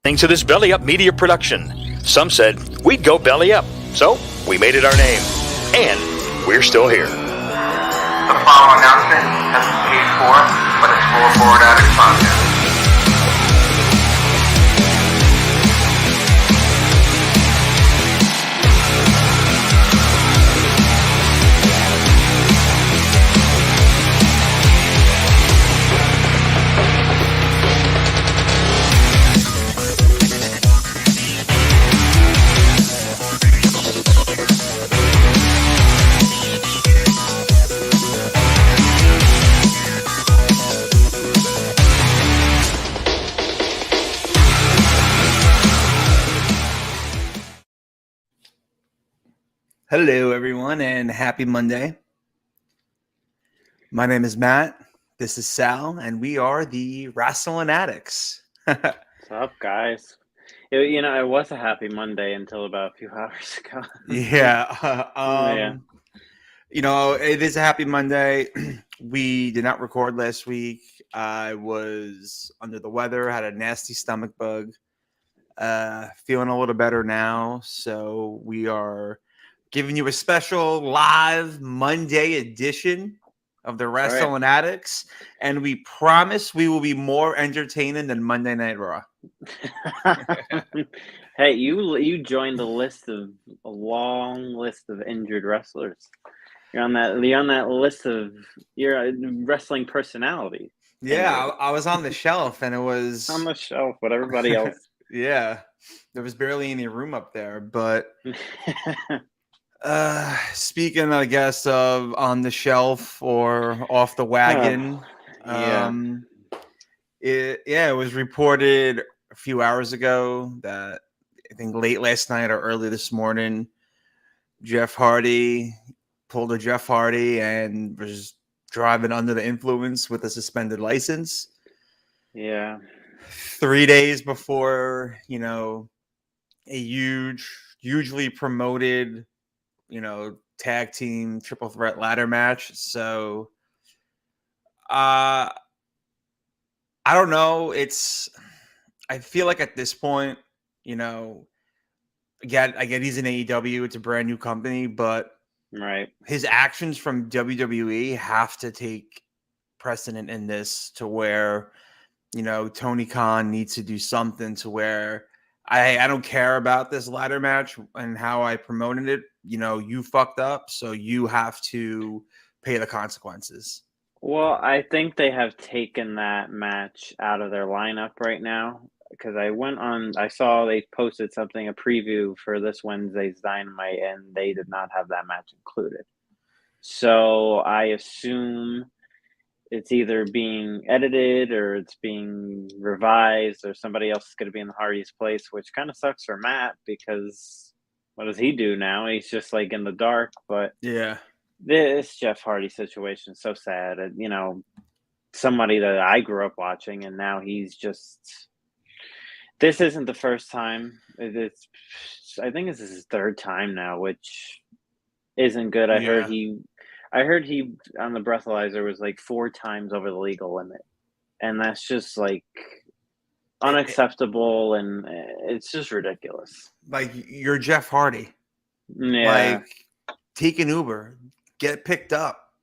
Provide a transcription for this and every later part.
To this Belly Up Media production. Some said we'd go belly up, so we made it our name. And we're still here. The following announcement has been paid for by the Scoreboard Addicts podcast. Hello, everyone, and happy Monday. My name is Matt. This is Sal, and we are the Rasslin Addicts. What's up, guys? It was a happy Monday until about a few hours ago. Yeah. It is a happy Monday. We did not record last week. I was under the weather, had a nasty stomach bug. Feeling a little better now, so we are giving you a special live Monday edition of the Wrestling Addicts, and we promise we will be more entertaining than Monday Night Raw. Hey, you joined a long list of injured wrestlers. You're on that list of your wrestling personality. Yeah, I was on the shelf, and it was on the shelf with everybody else. Yeah, there was barely any room up there, but. Speaking, I guess, of on the shelf or off the wagon, it was reported a few hours ago that I think late last night or early this morning, Jeff Hardy pulled a Jeff Hardy and was driving under the influence with a suspended license. Yeah. 3 days before, a hugely promoted tag team triple threat ladder match. So I don't know. I feel like at this point, again, I get he's in AEW, it's a brand new company, but his actions from WWE have to take precedent in this to where, Tony Khan needs to do something to where I don't care about this ladder match and how I promoted it. You fucked up, so you have to pay the consequences. Well, I think they have taken that match out of their lineup right now because I saw they posted a preview for this Wednesday's Dynamite, and they did not have that match included. So I assume it's either being edited or it's being revised or somebody else is going to be in the Hardy's place, which kind of sucks for Matt because what does he do now? He's just like in the dark. But yeah, this Jeff Hardy situation is so sad. Somebody that I grew up watching, and now he's just. This isn't the first time. I think this is his third time now, which isn't good. I heard he on the breathalyzer was like 4 times over the legal limit, and that's just like unacceptable, and it's just ridiculous. Like, you're Jeff Hardy. Yeah. Like, take an Uber, get picked up,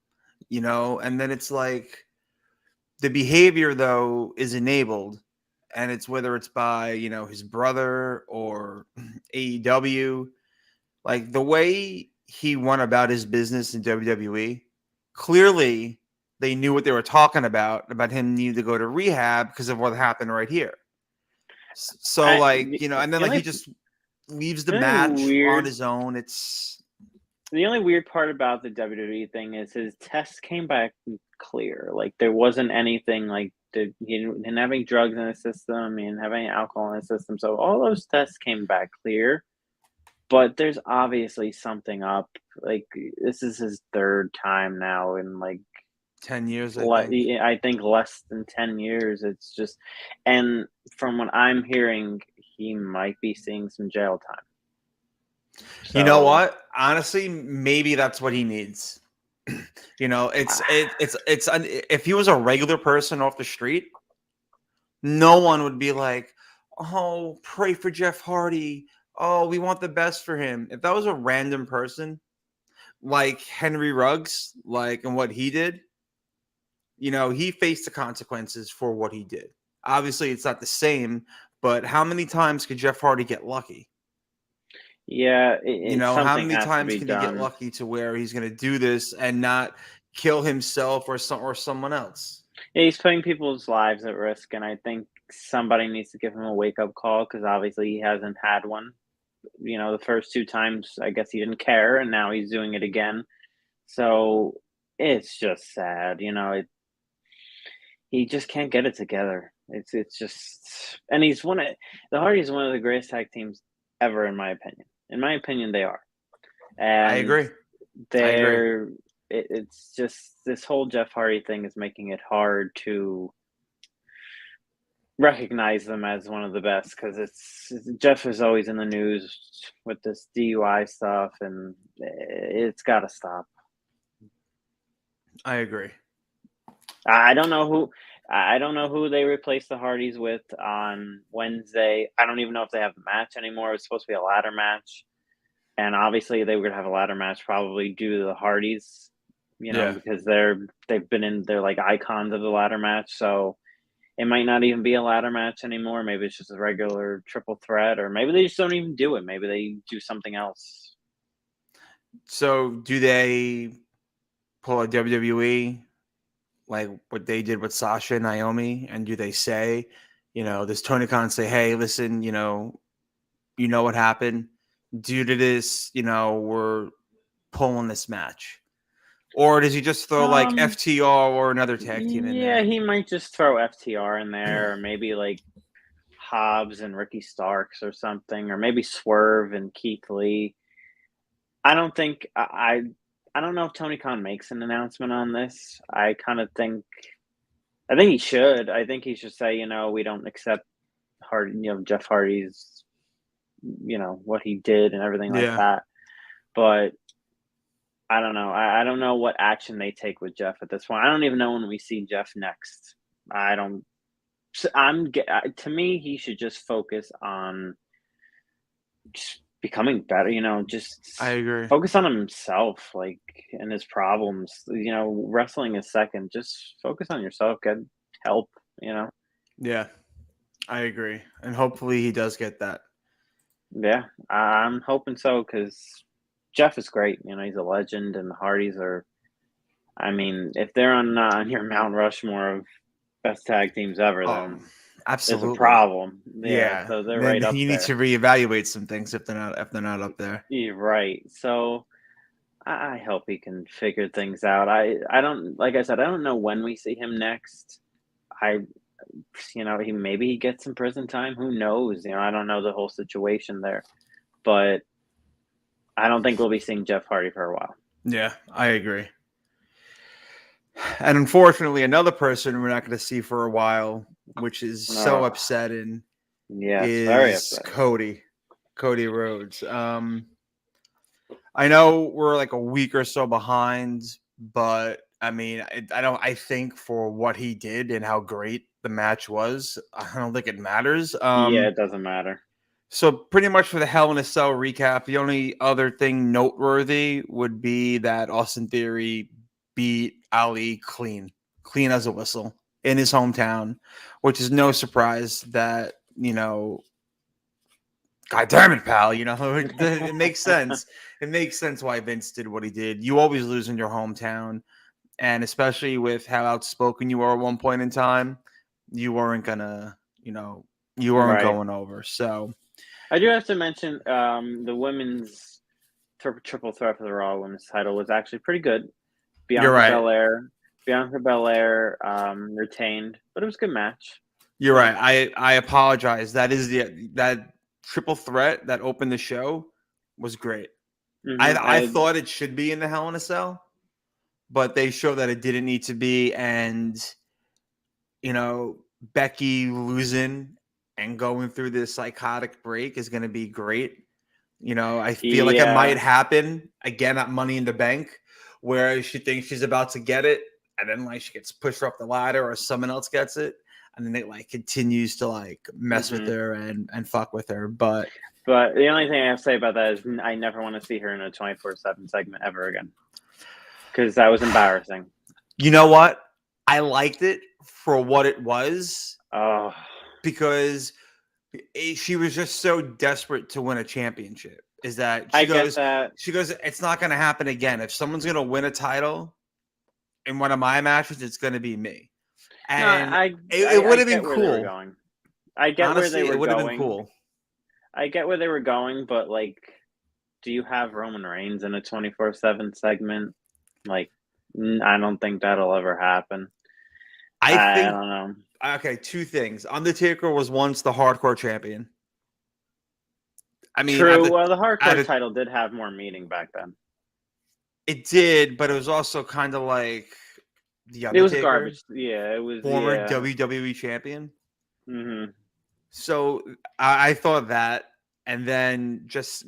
and then it's like the behavior though is enabled, and it's whether it's by his brother or AEW, like the way he went about his business in WWE, clearly they knew what they were talking about him needing to go to rehab because of what happened right here. So and then he just leaves the match on his own. It's the only weird part about the WWE thing is his tests came back clear. Like there wasn't anything like he didn't have any drugs in his system. He didn't have any alcohol in his system. So all those tests came back clear. But there's obviously something up. Like this is his third time now in like 10 years. I think less than 10 years. It's just, and from what I'm hearing, he might be seeing some jail time. So, you know what? Honestly, maybe that's what he needs. It's if he was a regular person off the street, no one would be like, oh, pray for Jeff Hardy. Oh, we want the best for him. If that was a random person like Henry Ruggs, like and what he did, he faced the consequences for what he did. Obviously, it's not the same, but how many times could Jeff Hardy get lucky? Yeah, How something many has to times be can he get done. lucky to where he's going to do this and not kill himself or someone else? Yeah, he's putting people's lives at risk, and I think somebody needs to give him a wake up call because obviously he hasn't had one. The first two times, I guess he didn't care, and now he's doing it again. So it's just sad. He just can't get it together. It's just, and he's the Hardys is one of the greatest tag teams ever, in my opinion. In my opinion, they are, I and agree. they're. It's just this whole Jeff Hardy thing is making it hard to recognize them as one of the best because Jeff is always in the news with this DUI stuff, and it's got to stop. I agree. I don't know who they replaced the Hardys with on Wednesday. I don't even know if they have a match anymore. It was supposed to be a ladder match, and obviously they were going to have a ladder match probably due to the Hardys, because they're like icons of the ladder match. So it might not even be a ladder match anymore. Maybe it's just a regular triple threat, or maybe they just don't even do it. Maybe they do something else. So do they pull a WWE like what they did with Sasha and Naomi? And do they say, does Tony Khan say, hey, listen, you know what happened? Due to this, we're pulling this match. Or does he just throw like FTR or another tag team in there? Yeah, he might just throw FTR in there, or maybe like Hobbs and Ricky Starks or something, or maybe Swerve and Keith Lee. I don't think I don't know if Tony Khan makes an announcement on this. I think he should. I think he should say, we don't accept Jeff Hardy's, what he did and everything like that. But I don't know. I don't know what action they take with Jeff at this point. I don't even know when we see Jeff next. To me, he should just focus on just becoming better, I agree. focus on himself, and his problems. Wrestling is second. Just focus on yourself, get help, Yeah, I agree. And hopefully he does get that. Yeah, I'm hoping so because Jeff is great. He's a legend, and the Hardys are, if they're on your Mount Rushmore of best tag teams ever, then absolutely. there's a problem. Yeah. So they're then right up you there. need to reevaluate some things if they're not up there. You're right. So I hope he can figure things out. I don't, like I said, I don't know when we see him next. Maybe he gets some prison time. Who knows? I don't know the whole situation there, but I don't think we'll be seeing Jeff Hardy for a while. Yeah, I agree. And unfortunately, another person we're not going to see for a while, which is so upsetting, is very upsetting. Cody Rhodes. I know we're like a week or so behind, but I think for what he did and how great the match was, I don't think it matters. It doesn't matter. So pretty much for the Hell in a Cell recap, the only other thing noteworthy would be that Austin Theory beat Ali clean as a whistle in his hometown, which is no surprise that, God damn it, pal. It makes sense. It makes sense why Vince did what he did. You always lose in your hometown. And especially with how outspoken you were at one point in time, you weren't gonna, you weren't going over. So I do have to mention the women's triple threat for the Raw Women's title was actually pretty good. Bianca Belair retained, but it was a good match. You're right. I apologize. That is that triple threat that opened the show was great. Mm-hmm. I thought it should be in the Hell in a Cell, but they showed that it didn't need to be. And, Becky losing and going through this psychotic break is going to be great. I feel like it might happen again at Money in the Bank, where she thinks she's about to get it, and then she gets pushed off the ladder or someone else gets it. and then it like continues to like mess with her and fuck with her. But the only thing I have to say about that is I never want to see her in a 24/7 segment ever again, because that was embarrassing. you know what? I liked it for what it was. Oh, Because she was just so desperate to win a championship. Is that I get that. She goes, it's not going to happen again. If someone's going to win a title in one of my matches, it's going to be me. And it would have been cool. I get Honestly, where they were it would have going. been cool. I get where they were going, but like, do you have Roman Reigns in a 24/7 segment? Like, I don't think that'll ever happen. I don't know. Okay, two things. Undertaker was once the hardcore champion. I mean, true. Well, the hardcore title did have more meaning back then. It did, but it was also kind of like the Undertaker. It was garbage. Yeah, it was former WWE champion. Mm-hmm. So I thought that, and then just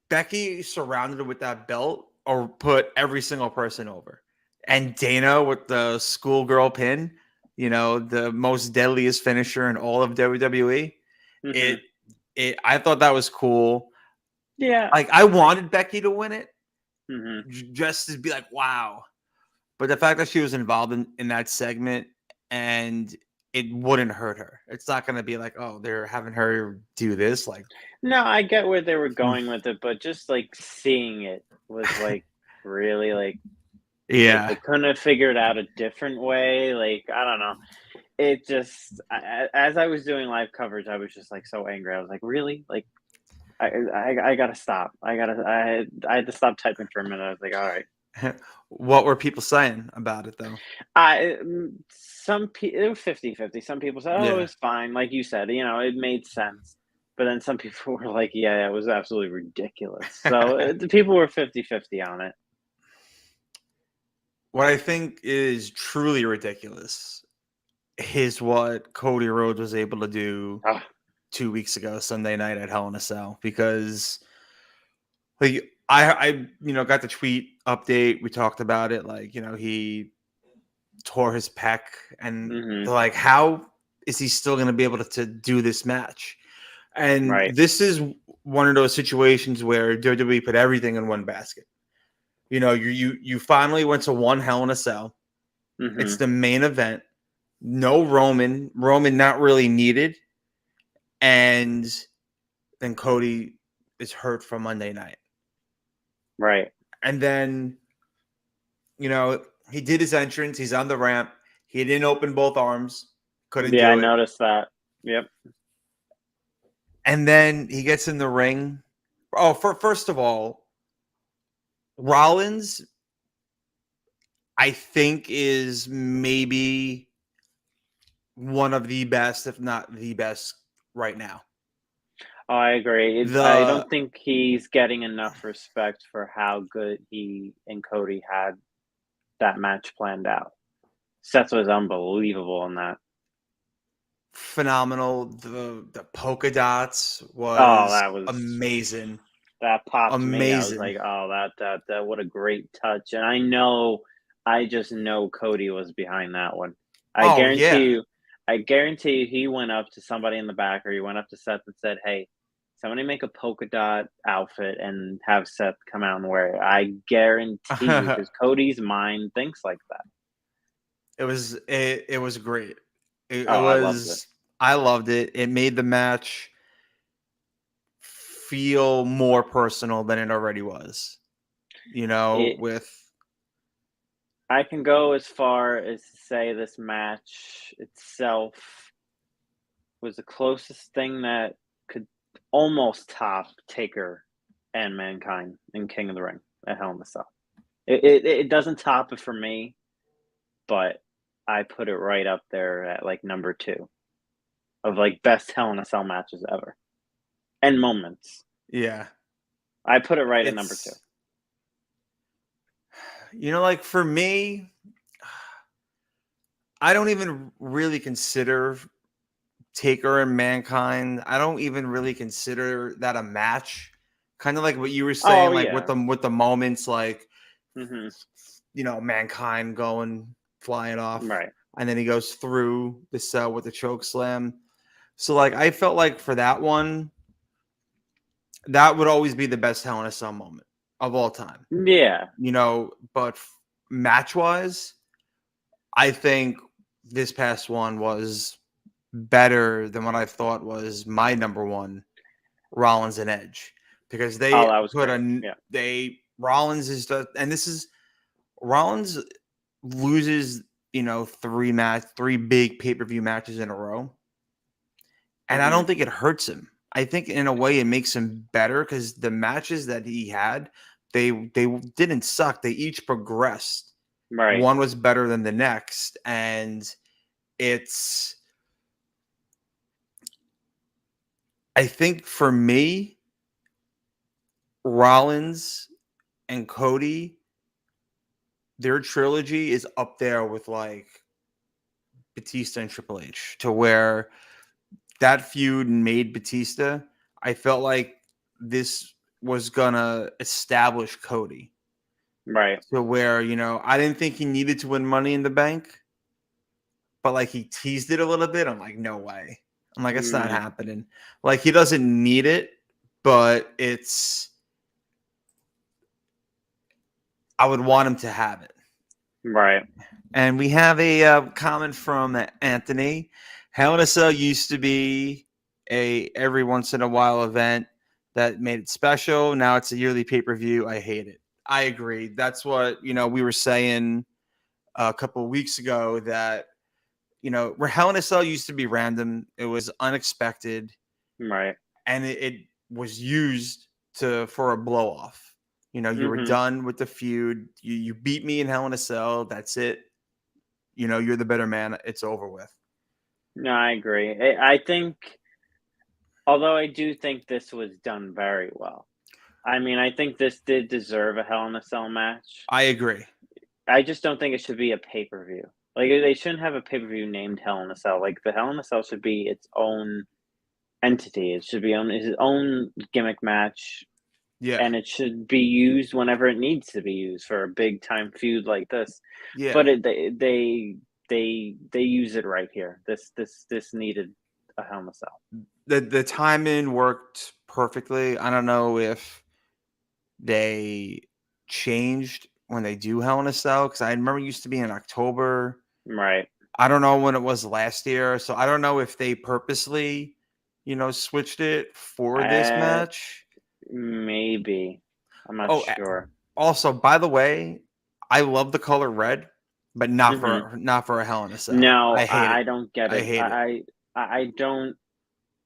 Becky surrounded her with that belt, or put every single person over, and Dana with the schoolgirl pin. You know, the most deadliest finisher in all of WWE. I thought that was cool. Yeah. Like, I wanted Becky to win it. Mm-hmm. Just to be like, wow. But the fact that she was involved in that segment, and it wouldn't hurt her. It's not going to be like, oh, they're having her do this. Like, no, I get where they were going with it, but just like seeing it was like really like, yeah, they couldn't have figured out a different way. Like, I don't know. It just, as I was doing live coverage, I was just like so angry. I was like, really? Like, I gotta stop. I had to stop typing for a minute. I was like, all right. What were people saying about it though? Some people, it was 50-50. Some people said, oh, it was fine. Like you said, you know, it made sense. But then some people were like, yeah, it was absolutely ridiculous. So the people were 50-50 on it. What I think is truly ridiculous is what Cody Rhodes was able to do 2 weeks ago, Sunday night at Hell in a Cell, because like I got the tweet update. We talked about it. Like, he tore his pec, and like, how is he still going to be able to do this match? And this is one of those situations where WWE put everything in one basket. You finally went to one Hell in a Cell. It's the main event. No Roman not really needed. And then Cody is hurt from Monday night. Right. And then, he did his entrance. He's on the ramp. He didn't open both arms. Couldn't do it. Yeah, I noticed that. Yep. And then he gets in the ring. Oh, first of all, Rollins, I think, is maybe one of the best, if not the best, right now. Oh, I agree. I don't think he's getting enough respect for how good he and Cody had that match planned out. Seth was unbelievable in that. Phenomenal. The polka dots that was amazing. That popped me. I was like, oh, that what a great touch. And I just know Cody was behind that one. I guarantee you he went up to somebody in the back, or he went up to Seth and said, hey, somebody make a polka dot outfit and have Seth come out and wear it. I guarantee you, because Cody's mind thinks like that. It was great. I loved it. It made the match feel more personal than it already was. I can go as far as to say this match itself was the closest thing that could almost top Taker and Mankind in King of the Ring at Hell in a Cell. It doesn't top it for me, but I put it right up there at like number 2 of like best Hell in a Cell matches ever and moments. Yeah, I put it right at number 2. Like for me, I don't even really consider Taker and Mankind. I don't even really consider that a match. Kind of like what you were saying, with the moments, like Mankind flying off, right? and then he goes through the cell with the choke slam. So like I felt like for that one, that would always be the best Hell in a Cell moment of all time. Yeah. But match wise, I think this past one was better than what I thought was my number one, Rollins and Edge, because they Oh, that was put great. Yeah. Rollins is the, and this is Rollins loses, three big pay-per-view matches in a row. And I don't think it hurts him. I think in a way it makes him better because the matches that he had, they didn't suck. They each progressed. Right. One was better than the next. And I think for me, Rollins and Cody, their trilogy is up there with like Batista and Triple H, to where that feud made Batista. I felt like this was gonna establish Cody. Right. To where, I didn't think he needed to win Money in the Bank, but like he teased it a little bit. I'm like, no way. I'm like, it's not happening. Like he doesn't need it, but I would want him to have it. Right. And we have a comment from Anthony. Hell in a Cell used to be a every once in a while event that made it special. Now it's a yearly pay-per-view. I hate it. I agree. That's what, we were saying a couple of weeks ago, that, where Hell in a Cell used to be random. It was unexpected. Right. And it was used for a blow off. You were done with the feud. You beat me in Hell in a Cell. That's it. You're the better man. It's over with. No, I agree. I think, although I do think this was done very well. I mean, I think this did deserve a Hell in a Cell match. I agree. I just don't think it should be a pay-per-view. Like, they shouldn't have a pay-per-view named Hell in a Cell. Like, the Hell in a Cell should be its own entity. It should be its own gimmick match. Yeah. And it should be used whenever it needs to be used for a big-time feud like this. Yeah. But they use it right here. This needed a Hell in a Cell. The timing worked perfectly. I don't know if they changed when they do Hell in a Cell, because I remember it used to be in October. Right. I don't know when it was last year, so I don't know if they purposely, switched it for this match. Maybe. I'm not sure. Also, by the way, I love the color red, but not for a Hell in a Cell. No, I don't get it. I hate it. I don't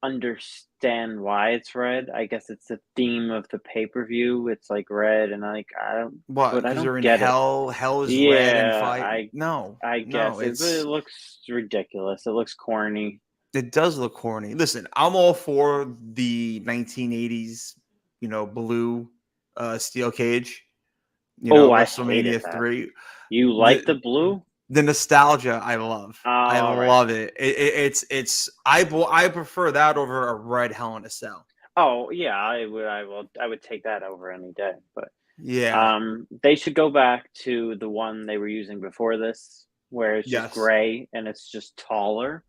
understand why it's red. I guess it's the theme of the pay-per-view. It's like red, and I don't. What? But I Because don't you're in get hell. It. Hell is Yeah, red and fight. I guess it looks ridiculous. It looks corny. It does look corny. Listen, I'm all for the 1980s, blue steel cage. WrestleMania 3. You like the blue? The nostalgia, I love. Oh, I right. love it. I prefer that over a red Hell in a Cell. Oh yeah, I would take that over any day. But yeah, they should go back to the one they were using before this, where it's just gray and it's just taller.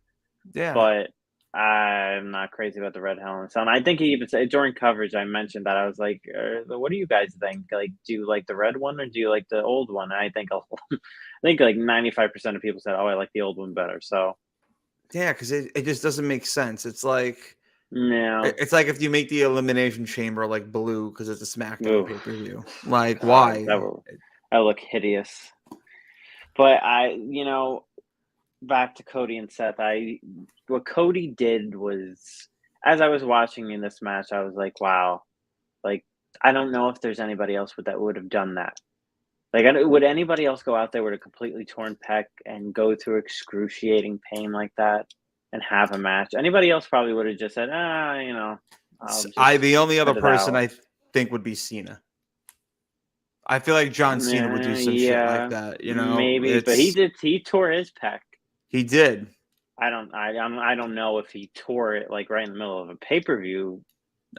Yeah, but I'm not crazy about the red Hell in a Cell. And I think he even said during coverage, I mentioned that I was like, "What do you guys think? Like, do you like the red one or do you like the old one?" And I think I think like 95% of people said, "Oh, I like the old one better." So yeah, because it just doesn't make sense. It's like it's like if you make the Elimination Chamber like blue because it's a SmackDown pay-per-view. Like, why? That look hideous. But back to Cody and Seth. What Cody did was, as I was watching in this match, I was like, wow, like I don't know if there's anybody else that would have done that. Like, would anybody else go out there with a completely torn pec and go through excruciating pain like that and have a match? Anybody else probably would have just said, the only other person I think would be Cena. I feel like John Cena would do some shit like that, Maybe, but he tore his pec. He did. I don't know if he tore it like right in the middle of a pay-per-view.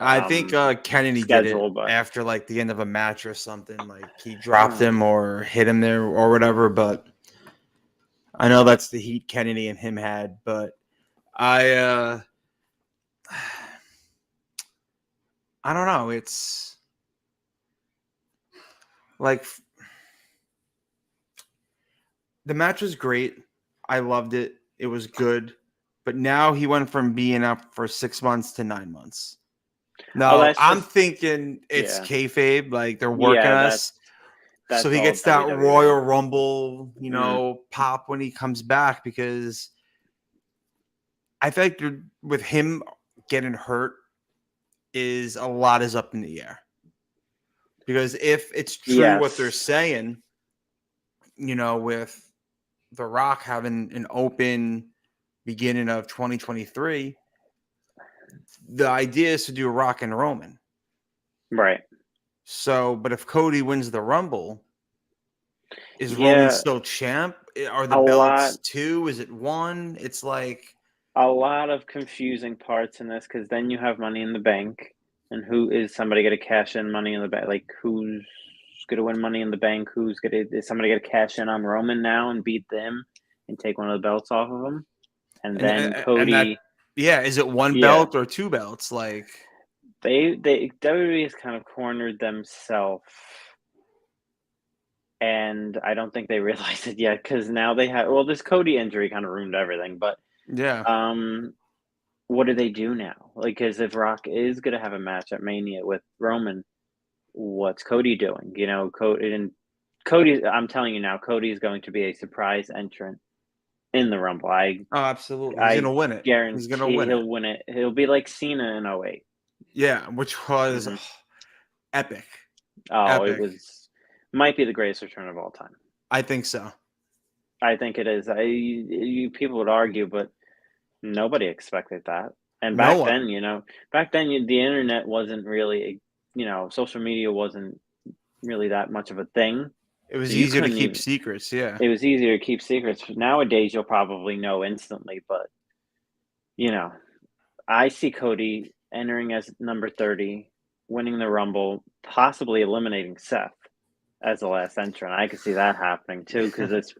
I think Kennedy did it after like the end of a match or something. Like he dropped him or hit him there or whatever. But I know that's the heat Kennedy and him had, but I don't know. It's like the match was great. I loved it. It was good. But now he went from being up for 6 months to 9 months. Oh, No, that's I'm just thinking it's yeah. kayfabe. Like they're working Yeah, us. So that's he all gets that WWE. Royal Rumble, Mhm. pop when he comes back because I feel like with him getting hurt is a lot is up in the air. Because if it's true what they're Yes. saying, with The Rock having an open beginning of 2023, the idea is to do Rock and Roman. Right. So, but if Cody wins the Rumble, is Roman Yeah, still champ? Are the a lot belts two? Is it one? It's like, a lot of confusing parts in this because then you have Money in the Bank, and who is somebody going to cash in Money in the Bank? Like who's going to win Money in the Bank? Is somebody going to cash in on Roman now and beat them and take one of the belts off of him? And then and that, Cody, yeah, is it one yeah, belt or two belts? Like, they WWE has kind of cornered themselves, and I don't think they realize it yet because now they have this Cody injury kind of ruined everything, but yeah. um what do they do now? Like, because if Rock is going to have a match at Mania with Roman, what's Cody doing? Cody, I'm telling you now, Cody is going to be a surprise entrant in the Rumble. Oh, absolutely. He's I gonna win it. He's gonna guarantee win it. he'll win it. He'll be like Cena in '08. Yeah, which was Hmm. epic. Oh, it Epic. was might be the greatest return of all time. I think so. I think it is. People would argue, but nobody expected that. And No back one. then, the internet wasn't really, social media wasn't really that much of a thing. It So was you easier to couldn't keep even, secrets. Yeah. it was easier to keep secrets. Nowadays, you'll probably know instantly, but, you know, I see Cody entering as number 30, winning the Rumble, possibly eliminating Seth as the last entrant. I could see that happening too, because it's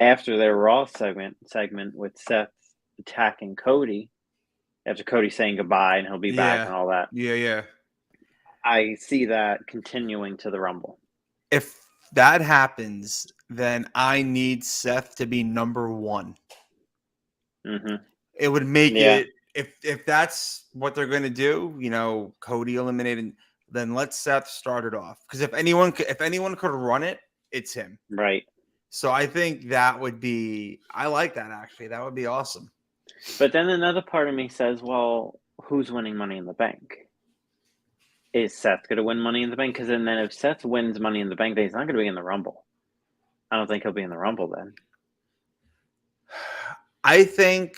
after their Raw segment with Seth attacking Cody, after Cody saying goodbye and he'll be back Yeah. and all that. Yeah. I see that continuing to the Rumble. If that happens, then I need Seth to be number one. Hmm. It would make Yeah, it if that's what they're going to do. Cody eliminated. Then let Seth start it off because if anyone could run it, it's him. right. So I think that would be. I like that actually. That would be awesome. But then another part of me says, well, who's winning Money in the Bank? Is Seth going to win Money in the Bank? Because then if Seth wins Money in the Bank, then he's not going to be in the Rumble. I don't think he'll be in the Rumble then. I think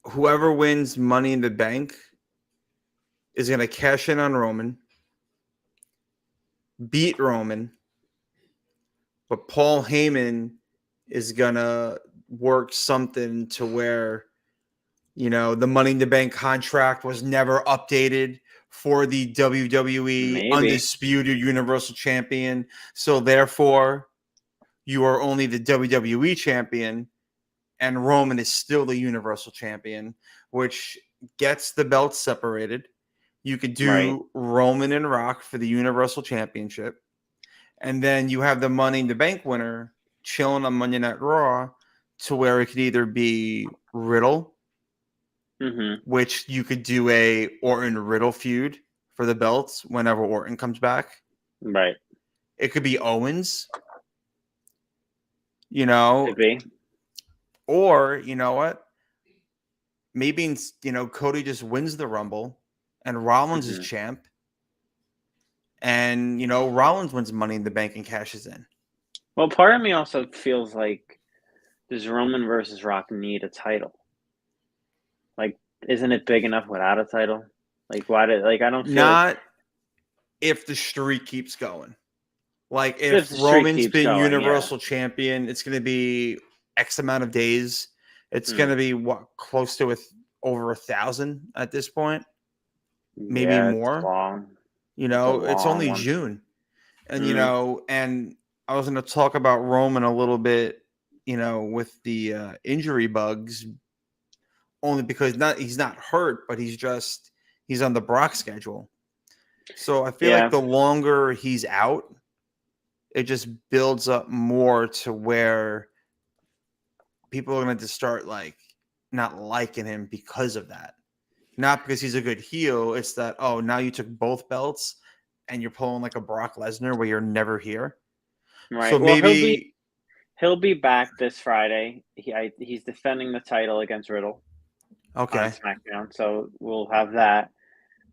whoever wins Money in the Bank is going to cash in on Roman, beat Roman, but Paul Heyman is going to work something to where, the Money in the Bank contract was never updated for the WWE Maybe. Undisputed Universal Champion. So therefore, you are only the WWE Champion, and Roman is still the Universal Champion, which gets the belts separated. You could Right. do Roman and Rock for the Universal Championship. And then you have the Money in the Bank winner chilling on Monday Night Raw to where it could either be Riddle, Hmm. which you could do a Orton Riddle feud for the belts whenever Orton comes back. Right. It could be Owens, Could be. or you know what? Maybe Cody just wins the Rumble and Rollins is Hmm. champ, and Rollins wins Money in the Bank and cashes in. Well, part of me also feels like, does Roman versus Rock need a title? Like, isn't it big enough without a title? Like, I don't feel like Not if the streak keeps going. Like if if the streak Roman's keeps been going, yeah. Universal Champion, it's going to be X amount of days. It's going Hmm. to be close to over 1,000 at this point, maybe Yeah, it's more. long. It's a It's long only one. June, and Mm. and I was going to talk about Roman a little bit, with the injury bugs, only because he's not hurt, but he's on the Brock schedule. So I feel like Yeah, the longer he's out, it just builds up more to where people are going to start like not liking him because of that. Not because he's a good heel. It's that, oh, now you took both belts and you're pulling like a Brock Lesnar where you're never here. So right. Well, maybe, he'll be back this Friday. He's defending the title against Riddle on okay. SmackDown, so we'll have that.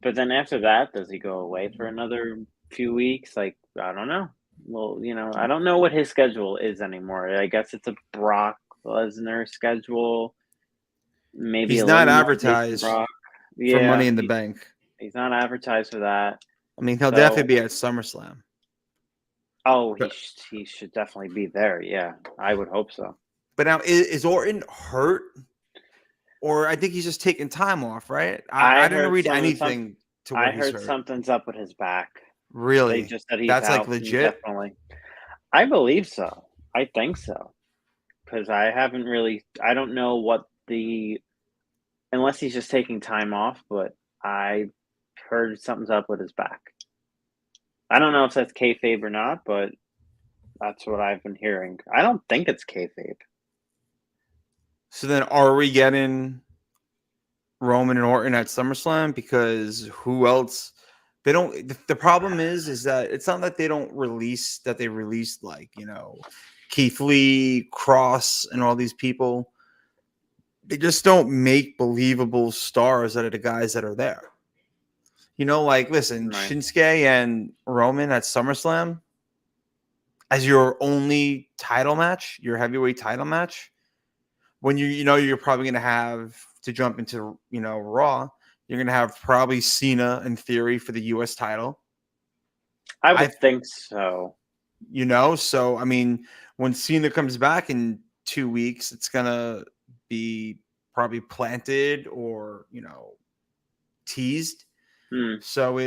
But then after that, does he go away for another few weeks? Like, I don't know. Well, I don't know what his schedule is anymore. I guess it's a Brock Lesnar schedule. Maybe He's not eliminate advertised Brock. for Money Yeah, in the Bank. he's not advertised for that. I mean, he'll So, definitely be at SummerSlam. oh, he But he should definitely be there. Yeah, I would hope so. but now is Orton hurt? Or I think he's just taking time off, right? I I didn't heard read some. anything to I where he's heard hurt. something's up with his back. They Really? just said he's That's like out legit? indefinitely. I believe so. I think so. Because I don't know unless he's just taking time off, but I heard something's up with his back. I don't know if that's kayfabe or not, but that's what I've been hearing. I don't think it's kayfabe. So then are we getting Roman and Orton at SummerSlam? Because who else? They don't. The problem is that it's not that they don't release that they released like Keith Lee, Cross, and all these people. They just don't make believable stars out of the guys that are there. Like listen, Right. Shinsuke and Roman at SummerSlam as your only title match, your heavyweight title match. When you're probably going to have to jump into Raw, you're going to have probably Cena in theory for the US title. I I would think so. so I mean, when Cena comes back in 2 weeks, it's going to be probably planted or, teased. Hmm. So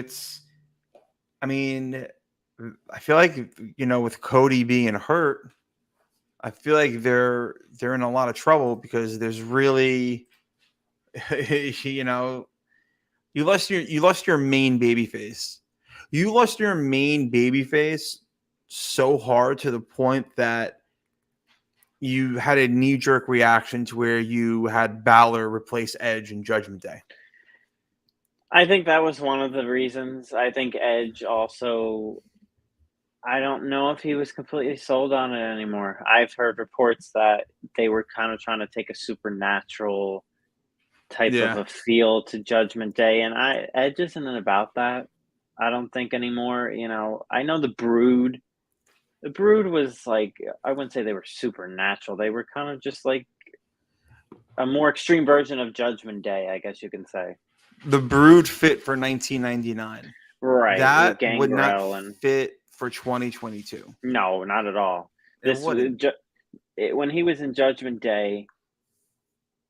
I mean, I feel like with Cody being hurt, I feel like they're in a lot of trouble because there's really you lost your main baby face. You lost your main baby face so hard to the point that you had a knee-jerk reaction to where you had Balor replace Edge in Judgment Day. I think that was one of the reasons. I think Edge also, I don't know if he was completely sold on it anymore. I've heard reports that they were kind of trying to take a supernatural type of Yeah. a feel to Judgment Day, and Edge isn't about that. I don't think anymore. I know the Brood. The Brood was like, I wouldn't say they were supernatural. They were kind of just like a more extreme version of Judgment Day, I guess you can say. The Brood fit for 1999. Right, with That would not Gangrel and fit for 2022. no, not at all. It This wouldn't. when he was in Judgment Day,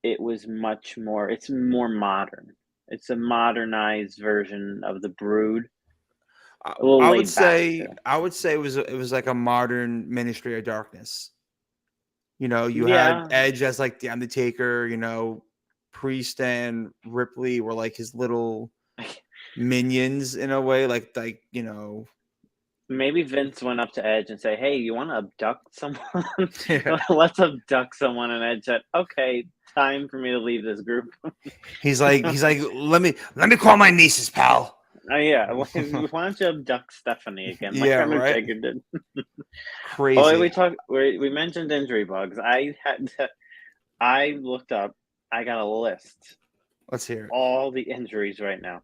it was much more. It's more modern. It's a modernized version of the Brood, I, a little I would laid back say too. it was like a modern Ministry of Darkness. You had Yeah, Edge as like the Undertaker, Priest and Ripley were like his little minions in a way, maybe Vince went up to Edge and say, "Hey, you want to abduct someone? yeah. Let's abduct someone." And Edge said, "Okay, time for me to leave this group." He's like, let me call my nieces, pal. Yeah, why don't you abduct Stephanie again, like Yeah, right. Undertaker did? Oh, Crazy. we mentioned injury bugs. I looked up. I got a list. Let's hear it. All the injuries right now.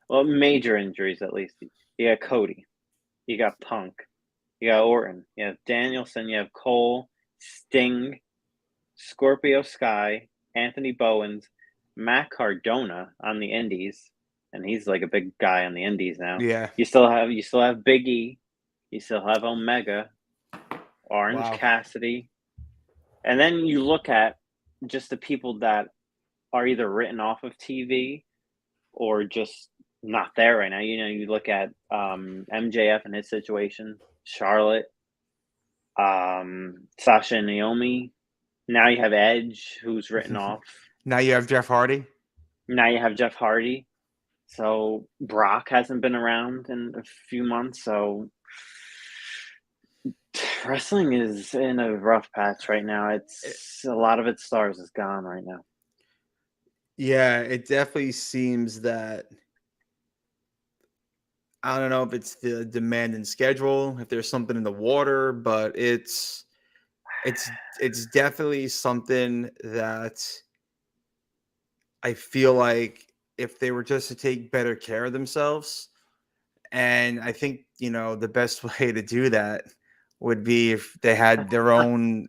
Well, major injuries at least. You got Cody. You got Punk. You got Orton. You have Danielson. You have Cole, Sting, Scorpio Sky, Anthony Bowens, Matt Cardona on the Indies, and he's like a big guy on the Indies now. Yeah. You still have Big E. You still have Omega, Orange Wow. Cassidy, and then you look at just the people that are either written off of TV or just not there right now. You look at MJF and his situation, Charlotte. Sasha and Naomi. Now you have Edge, who's written off. Now you have Jeff Hardy. Now you have Jeff Hardy. So Brock hasn't been around in a few months. So wrestling is in a rough patch right now. It's a lot of its stars is gone right now. Yeah, it definitely seems that I don't know if it's the demand and schedule, if there's something in the water, but it's definitely something that I feel like if they were just to take better care of themselves, and I think, the best way to do that would be if they had their own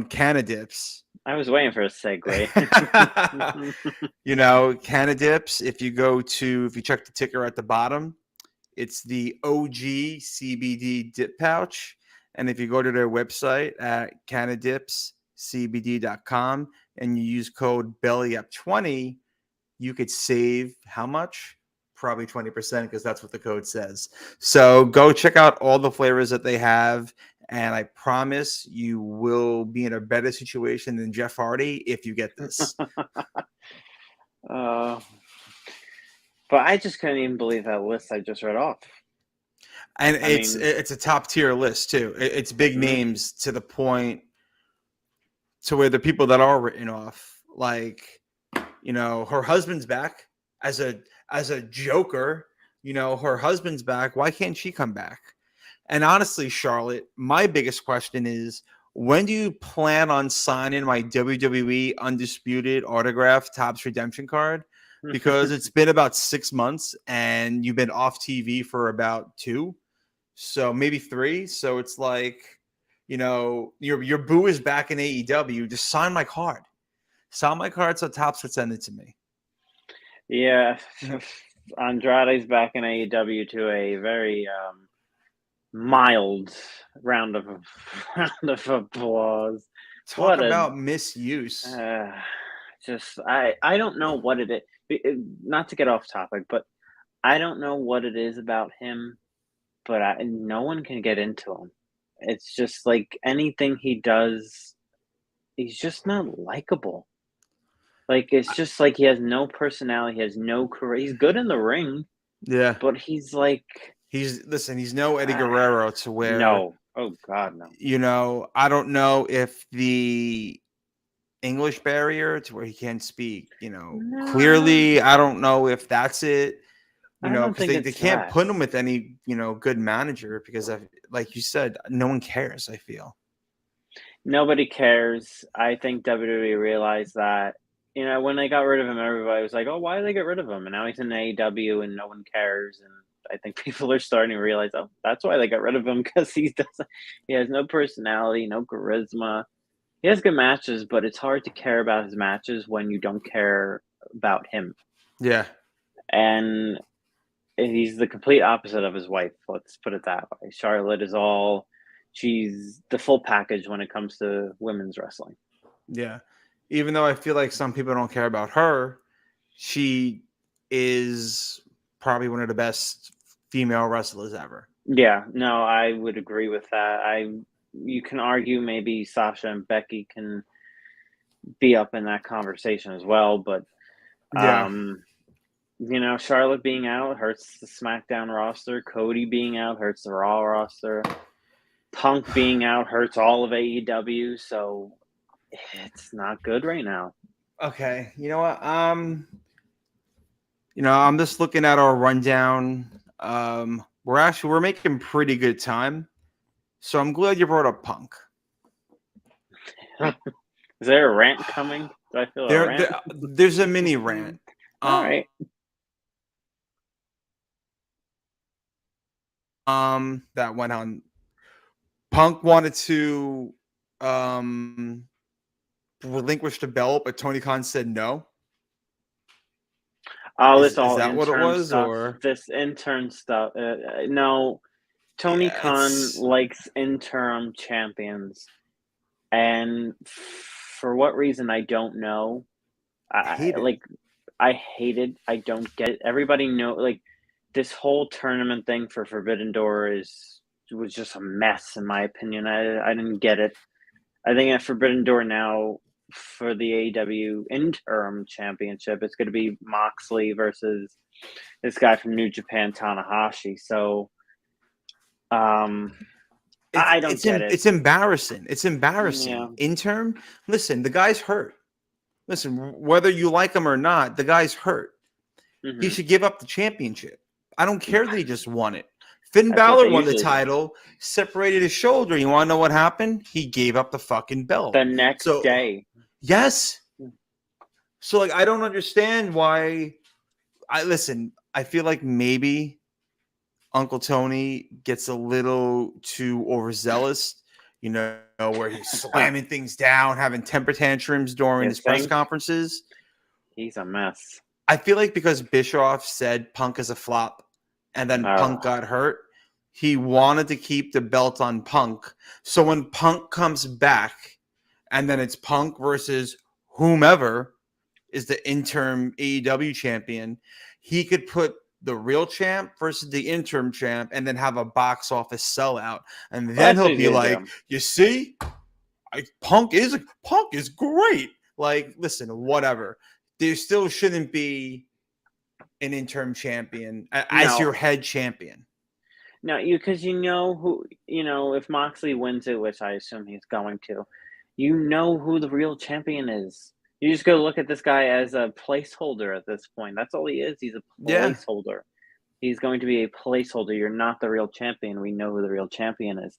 canna dips. I was waiting for a segue. Canna dips, if you check the ticker at the bottom, it's the OG CBD dip pouch. And if you go to their website at cannadipscbd.com and you use code BELLYUP20, you could save how much? Probably 20%, because that's what the code says. So go check out all the flavors that they have. And I promise you will be in a better situation than Jeff Hardy if you get this. But I just couldn't even believe that list I just read off. And it's a top tier list too. It's big names to the point to where the people that are written off, like, her husband's back as a joker. Her husband's back. Why can't she come back? And honestly, Charlotte, my biggest question is, when do you plan on signing my WWE Undisputed Autograph Topps Redemption card? Because it's been about 6 months and you've been off TV for about 2, so maybe 3. So it's like, your boo is back in AEW. Just sign my card. Sign my card so Topps would send it to me. Yeah. Andrade's back in AEW to a very mild round of applause. Talk about misuse. I don't know what it is. Not to get off topic, but I don't know what it is about him, but no one can get into him. It's just like anything he does, he's just not likable. Like, it's just like he has no personality, he has no career. He's good in the ring. Yeah. But he's like... He's no Eddie Guerrero to where... No. Oh, God, no. I don't know if the English barrier to where he can't speak, No. clearly, I don't know if that's it. Because they can't put him with any, good manager because, like you said, no one cares, I feel. Nobody cares. I think WWE realized that, when they got rid of him, everybody was like, oh, why did they get rid of him? And now he's in AEW and no one cares. And I think people are starting to realize, oh, that's why they got rid of him, because he has no personality, no charisma. He has good matches, but it's hard to care about his matches when you don't care about him. Yeah. And he's the complete opposite of his wife. Let's put it that way. Charlotte she's the full package when it comes to women's wrestling. Yeah. Even though I feel like some people don't care about her, she is probably one of the best female wrestlers ever. Yeah, no, I would agree with that. You can argue maybe Sasha and Becky can be up in that conversation as well, but Charlotte being out hurts the SmackDown roster. Cody being out hurts the Raw roster. Punk being out hurts all of AEW, so it's not good right now. Okay, you know what? I'm just looking at our rundown. We're making pretty good time, so I'm glad you brought up Punk. Is there a rant coming? Do I feel a rant? There's a mini rant. All right. That went on. Punk wanted to relinquish the belt, but Tony Khan said no. Oh, is that what it was, stuff. or this intern stuff? No, Tony Khan likes interim champions, and for what reason I don't know. I hate it. I don't get it. Everybody know, like, this whole tournament thing for Forbidden Door is was just a mess, in my opinion. I didn't get it. I think at Forbidden Door now for the AEW interim championship, it's going to be Moxley versus this guy from New Japan, Tanahashi. So, I don't get it. It's embarrassing. It's embarrassing. Yeah. Interim. Listen, the guy's hurt. Listen, whether you like him or not, the guy's hurt. Mhm. He should give up the championship. I don't care that he just won it. Finn That's what Balor they won the usually do. title, separated his shoulder. You want to know what happened? He gave up the fucking belt. The next So- day. Yes. So like I don't understand why I feel like maybe Uncle Tony gets a little too overzealous, where he's slamming things down, having temper tantrums during You his press think? conferences. He's a mess. I feel like because Bischoff said Punk is a flop and then Oh. Punk got hurt, he wanted to keep the belt on Punk. So when Punk comes back and then it's Punk versus whomever is the interim AEW champion, he could put the real champ versus the interim champ and then have a box office sellout. And then That's he'll what be you like, do. you see, Punk is great. Like, listen, whatever. There still shouldn't be an interim champion as No. your head champion. No, because if Moxley wins it, which I assume he's going to, you know who the real champion is. You just go look at this guy as a placeholder at this point. That's all he is. He's a Yeah. placeholder. He's going to be a placeholder. You're not the real champion. We know who the real champion is.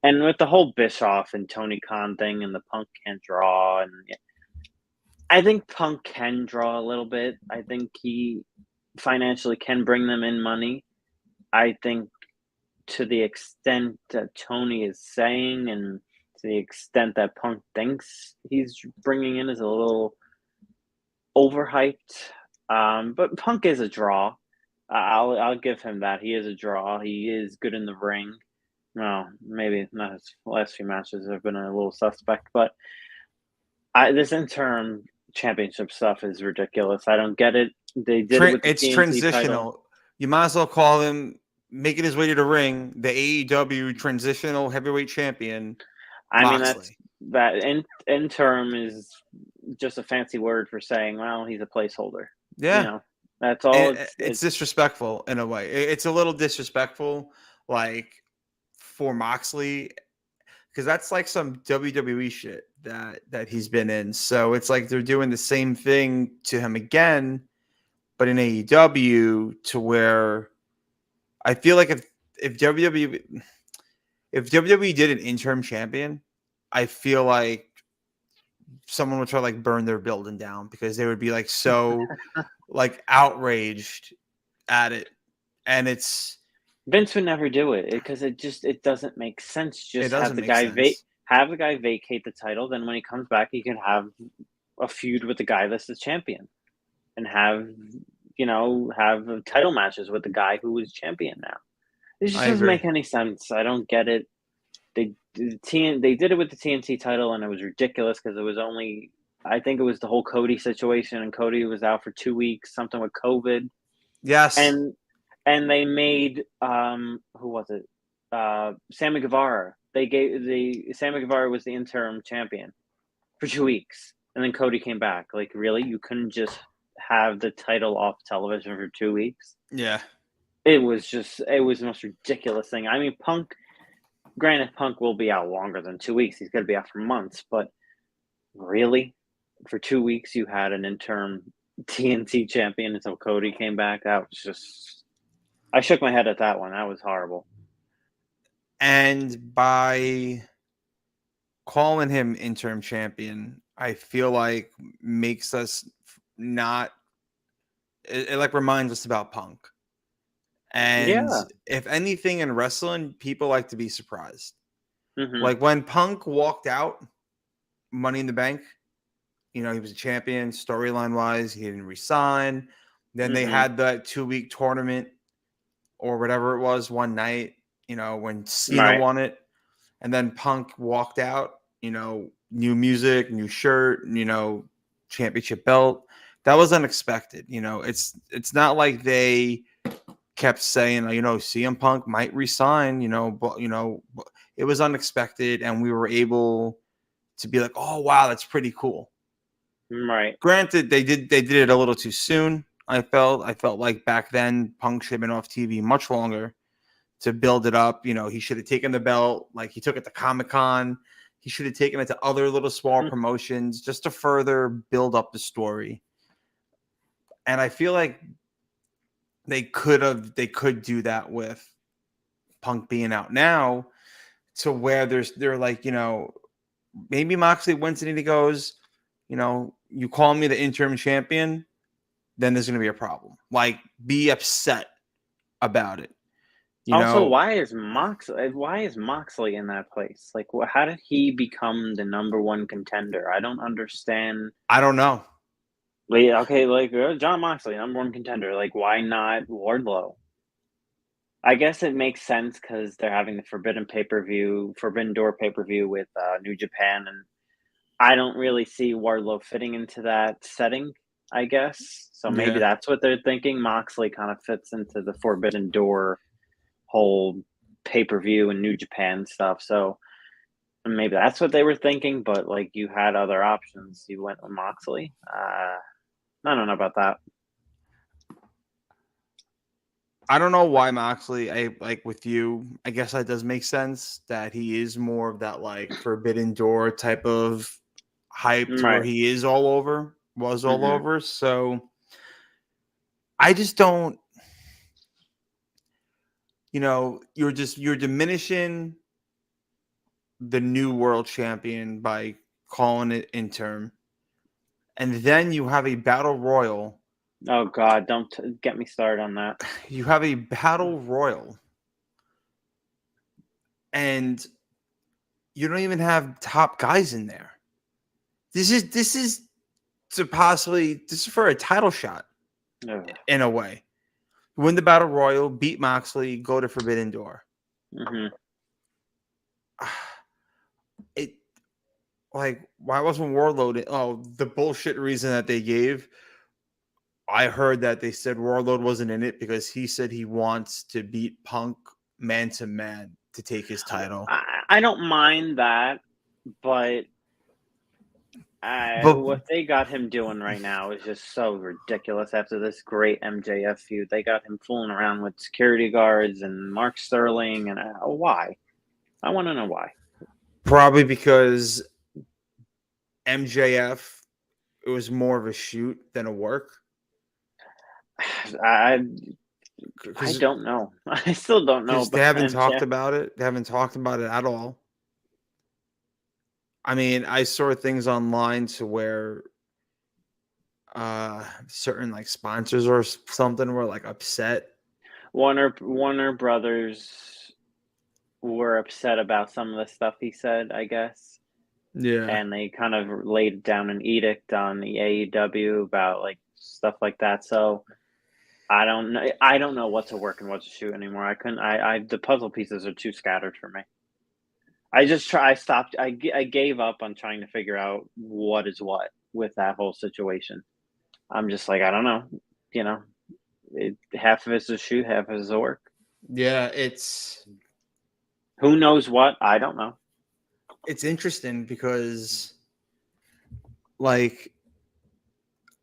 And with the whole Bischoff and Tony Khan thing and the Punk can't draw, and I think Punk can draw a little bit. I think he financially can bring them in money. I think to the extent that Tony is saying and to the extent that Punk thinks he's bringing in is a little overhyped. But Punk is a draw. I'll give him that. He is a draw. He is good in the ring. Well, maybe not his last few matches have been a little suspect, but this interim championship stuff is ridiculous. I don't get it. They did it with the It's TNT transitional. title. You might as well call him making his way to the ring, the AEW transitional heavyweight champion. I mean, Moxley. that interim is just a fancy word for saying, well, he's a placeholder. Yeah. That's all. It's disrespectful in a way. It's a little disrespectful, like for Moxley, because that's like some WWE shit that he's been in. So it's like they're doing the same thing to him again, but in AEW, to where I feel like if WWE did an interim champion, I feel like someone would try to like burn their building down because they would be like so like outraged at it. And it's Vince would never do it because it doesn't make sense. Just doesn't have the make guy sense. have the guy vacate the title. Then when he comes back, he can have a feud with the guy that's the champion, and have title matches with the guy who is champion now. It just I doesn't agree. make any sense. I don't get it. They did it with the TNT title, and it was ridiculous because it was only, I think it was the whole Cody situation, and Cody was out for 2 weeks, something with COVID. yes. And they made who was it? Sammy Guevara. Sammy Guevara was the interim champion for 2 weeks, and then Cody came back. Like, really? You couldn't just have the title off television for 2 weeks? Yeah. It was the most ridiculous thing. I mean, Punk will be out longer than 2 weeks. He's going to be out for months, but really? For 2 weeks, you had an interim TNT champion until Cody came back? That was just... I shook my head at that one. That was horrible. And by calling him interim champion, I feel like makes us not. It like reminds us about Punk. And Yeah. if anything in wrestling, people like to be surprised. Mhm. Like when Punk walked out, Money in the Bank, he was a champion storyline wise. He didn't resign. Then they Mhm. had that 2-week tournament or whatever it was one night, when Cena Right. won it. And then Punk walked out, new music, new shirt, championship belt. That was unexpected. It's not like they kept saying, CM Punk might resign, but it was unexpected, and we were able to be like, oh wow, that's pretty cool. Right. Granted, they did it a little too soon. I felt like back then Punk should have been off TV much longer to build it up. He should have taken the belt like he took it to Comic-Con. He should have taken it to other little small promotions just to further build up the story. And I feel like they could do that with Punk being out now, to where they're like, maybe Moxley wins and he goes, you call me the interim champion, then there's going to be a problem. Like, be upset about it. Also, why is Moxley in that place? Like, how did he become the number one contender? I don't understand. I don't know. John Moxley, number one contender. Like, why not Wardlow? I guess it makes sense because they're having the Forbidden Door pay-per-view with New Japan, and I don't really see Wardlow fitting into that setting, I guess. So maybe that's what they're thinking. Moxley kind of fits into the Forbidden Door whole pay-per-view and New Japan stuff. So maybe that's what they were thinking, but like, you had other options. You went with Moxley. I don't know about that. I don't know why Moxley, with you, I guess that does make sense that he is more of that like Forbidden Door type of hype, where he is all over, all over. So I just don't, you're diminishing the new world champion by calling it interim. And then you have a battle royal. Oh God, don't get me started on that. You have a battle royal, and you don't even have top guys in there. This is for a title shot in a way. Win the battle royal, beat Moxley, go to Forbidden Door. Why wasn't Warlord? Oh, the bullshit reason that they gave. I heard that they said Warlord wasn't in it because he said he wants to beat Punk man to man to take his title. I don't mind that, but what they got him doing right now is just so ridiculous. After this great MJF feud, they got him fooling around with security guards and Mark Sterling, and why? I want to know why. Probably because MJF, it was more of a shoot than a work. I don't know. I still don't know. They haven't talked about it. They haven't talked about it at all. I mean, I saw things online to where certain like sponsors or something were like upset. Warner Brothers were upset about some of the stuff he said, I guess. Yeah. And they kind of laid down an edict on the AEW about like stuff like that. So I don't know. I don't know what to work and what to shoot anymore. The puzzle pieces are too scattered for me. I stopped. I gave up on trying to figure out what is what with that whole situation. I'm just like, I don't know. Half of it's a shoot, half of it's a work. Yeah, it's who knows what? I don't know. It's interesting because, like,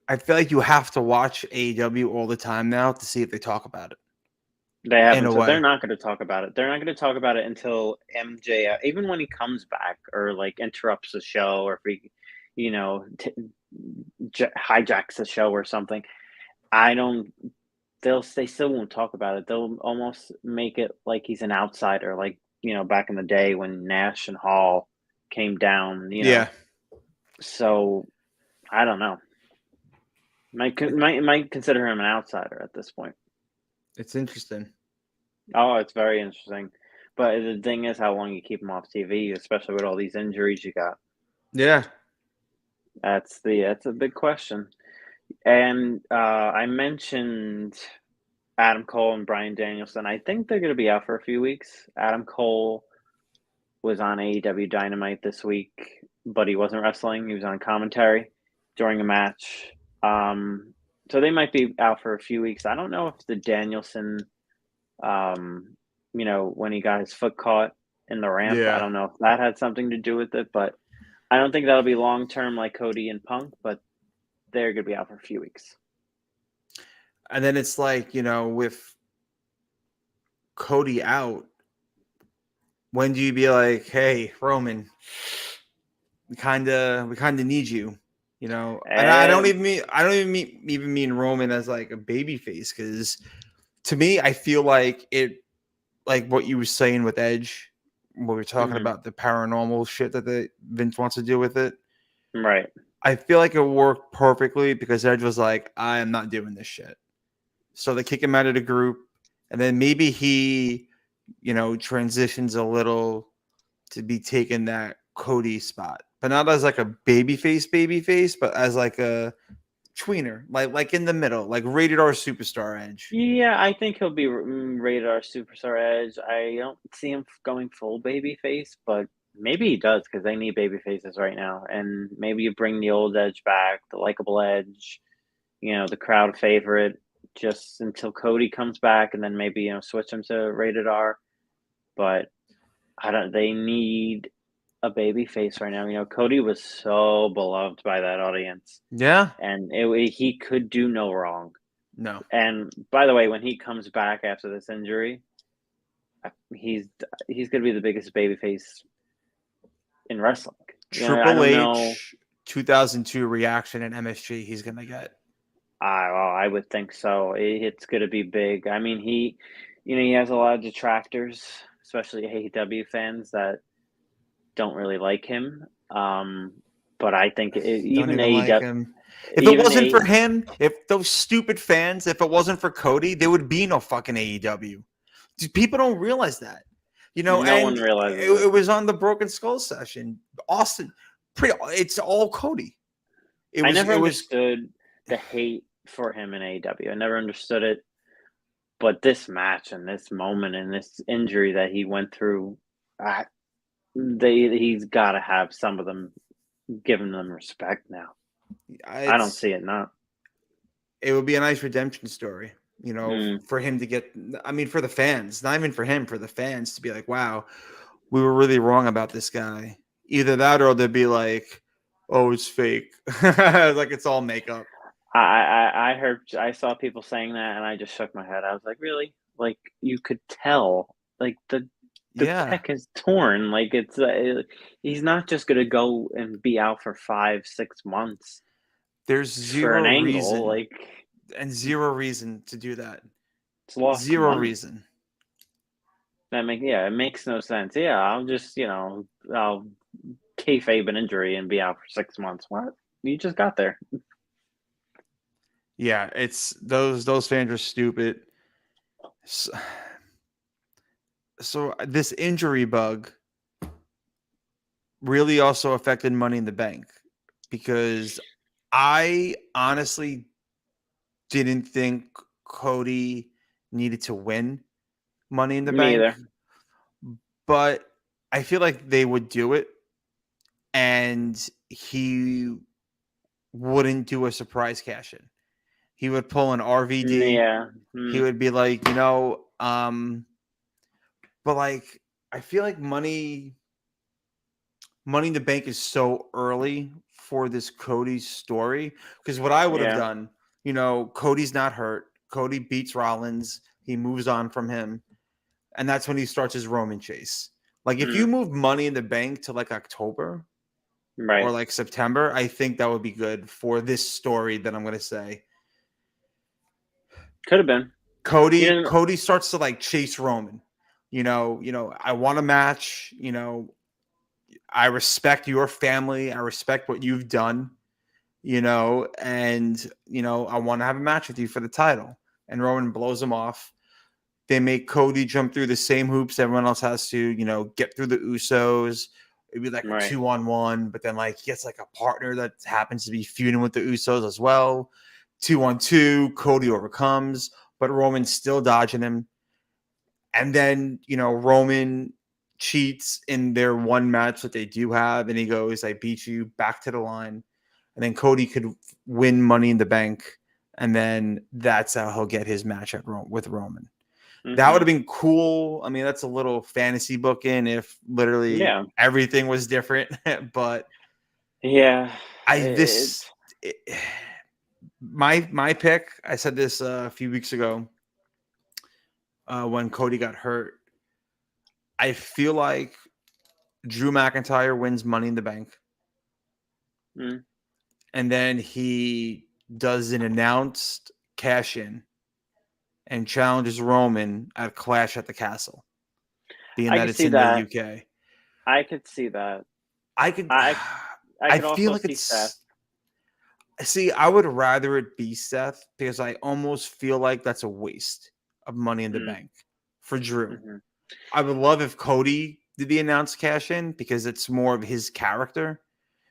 I feel like you have to watch AEW all the time now to see if they talk about it. They haven't. So they're not going to talk about it. They're not going to talk about it until MJF, even when he comes back or like interrupts the show, or if he, hijacks the show or something. They still won't talk about it. They'll almost make it like he's an outsider, like, back in the day when Nash and Hall came down, Yeah. So I don't know. Might consider him an outsider at this point. It's interesting. Oh, it's very interesting. But the thing is how long you keep him off TV, especially with all these injuries you got. Yeah. That's a big question. And I mentioned Adam Cole and Bryan Danielson. I think they're going to be out for a few weeks. Adam Cole was on AEW Dynamite this week, but he wasn't wrestling. He was on commentary during a match. So they might be out for a few weeks. I don't know if the Danielson When he got his foot caught in the ramp. I Yeah. don't know if that had something to do with it, but I don't think that'll be long term like Cody and Punk, but they're going to be out for a few weeks. And then it's like, with Cody out, when do you be like, hey, Roman, we kind of need you, And I don't even mean Roman as like a baby face, because to me, I feel like like what you were saying with Edge, when we were talking Mhm. about the paranormal shit that Vince wants to do with it. Right. I feel like it worked perfectly because Edge was like, I am not doing this shit. So they kick him out of the group, and then maybe he, transitions a little to be taking that Cody spot, but not as like a baby face, but as like a tweener, like in the middle, like rated R superstar Edge. Yeah, I think he'll be rated R superstar Edge. I don't see him going full baby face, but maybe he does because they need baby faces right now. And maybe you bring the old Edge back, the likable Edge, the crowd favorite, just until Cody comes back, and then maybe switch him to rated R. But I don't. They need a baby face right now. Cody was so beloved by that audience, Yeah, and he could do no wrong. no, And by the way, when he comes back after this injury, he's going to be the biggest babyface in wrestling. I Triple don't know. H 2002 reaction in MSG. He's gonna get. I would think so. It's going to be big. I mean, he has a lot of detractors, especially AEW fans that don't really like him. But I think Don't even even like AEW, him. If it even wasn't a for him, if those stupid fans, if it wasn't for Cody, there would be no fucking AEW. People don't realize that, no one and realizes it, it. it was on the Broken Skull session. Austin, it's all Cody. It I was, never it was, understood the hate for him in AEW. I never understood it. But this match and this moment and this injury that he went through, uh, he's got to have some of them giving them respect now. I don't see it not. it would be a nice redemption story, Mm, for him to get, I mean, for the fans, not even for him, for the fans to be like, wow, we were really wrong about this guy. Either that or they'd be like, oh, it's fake. Like it's all makeup. I saw people saying that, and I just shook my head. I was like, really? Like you could tell, like the Yeah. pec is torn. Like he's not just gonna go and be out for 5-6 months There's for an zero angle. reason Like and zero reason to do that. it's lost Zero money. reason. It makes no sense. Yeah, I'll just I'll kayfabe an injury and be out for 6 months. What? You just got there. Yeah, it's those fans are stupid. So, so this injury bug really also affected Money in the Bank, because I honestly didn't think Cody needed to win Money in the Me Bank, either. but I feel like they would do it and he wouldn't do a surprise cash in. He would pull an RVD. Yeah. He would be like, but like I feel like Money in the Bank is so early for this Cody story, because what I would have Yeah. done, Cody's not hurt. Cody beats Rollins. He moves on from him. And that's when he starts his Roman chase. Like if you Mm, move Money in the Bank to like October or right. like September, I think that would be good for this story that I'm going to say. Could have been. You didn't. Cody starts to like chase Roman. I want a match, I respect your family. I respect what you've done, and I want to have a match with you for the title. And Roman blows him off. They make Cody jump through the same hoops everyone else has to, get through the Usos. It'd be like a Right. 2-on-1, but then like he gets like a partner that happens to be feuding with the Usos as well. 2-on-2, Cody overcomes, but Roman's still dodging him. And then, Roman cheats in their one match that they do have, and he goes, I beat you, back to the line. And then Cody could win Money in the Bank, and then that's how he'll get his match with Roman. That would have been cool. I mean, that's a little fantasy booking if literally everything was different. But yeah, my pick. I said this a few weeks ago when Cody got hurt. I feel like Drew McIntyre wins Money in the Bank, and then he does an announced cash in and challenges Roman at Clash at the Castle, being that it's in the UK. I could see that. I could feel like it's Seth. See, I would rather it be Seth because I almost feel like that's a waste of Money in the Bank for Drew. I would love if Cody did the announced cash in because it's more of his character.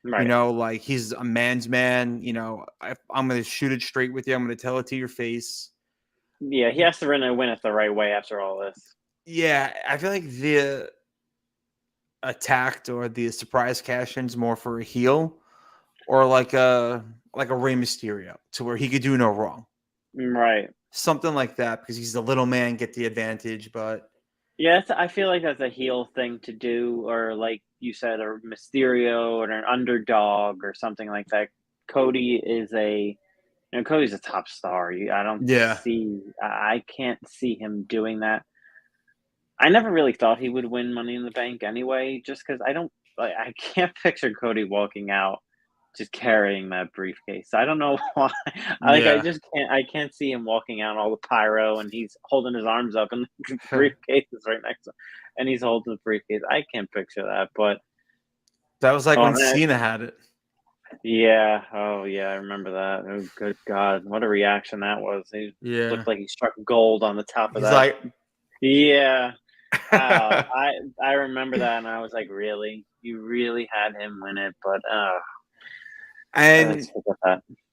Right. You know, like he's a man's man. You know, I'm going to shoot it straight with you. I'm going to tell it to your face. Yeah, he has to win it the right way after all this. Yeah, I feel like the attacked or the surprise cash in is more for a heel or like a Rey Mysterio to where he could do no wrong. Right. Something like that because he's the little man, get the advantage. But yeah, I feel like that's a heel thing to do, or like you said, a Mysterio or an underdog or something like that. Cody is Cody's a top star. I can't see him doing that. I never really thought he would win Money in the Bank anyway, just because I can't picture Cody walking out just carrying that briefcase. I don't know why. I can't see him walking out all the pyro and he's holding his arms up and the briefcase is right next to him and he's holding the briefcase. I can't picture that, but that was like when Cena had it. Yeah. Oh, yeah. I remember that. Oh, good God. What a reaction that was. He looked like he struck gold on the top of that. Yeah. I remember that, and I was like, really? You really had him win it? But, and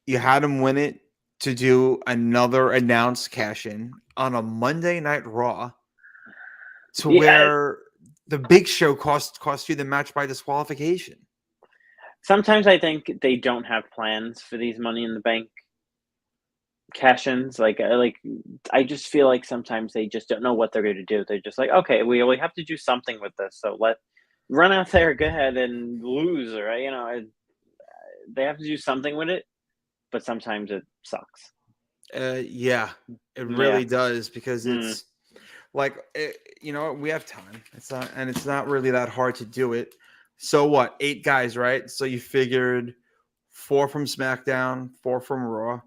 you had him win it to do another announced cash-in on a Monday Night Raw to where the Big Show cost you the match by disqualification. Sometimes I think they don't have plans for these Money in the Bank cash-ins. Like I just feel like sometimes they just don't know what they're going to do. They're just like, okay, we have to do something with this, so run out there, go ahead and lose, right? They have to do something with it, but sometimes it sucks. Yeah, it really does because it's like we have time. It's not really that hard to do it. So what? 8 guys, right? So you figured 4 from SmackDown, 4 from Raw.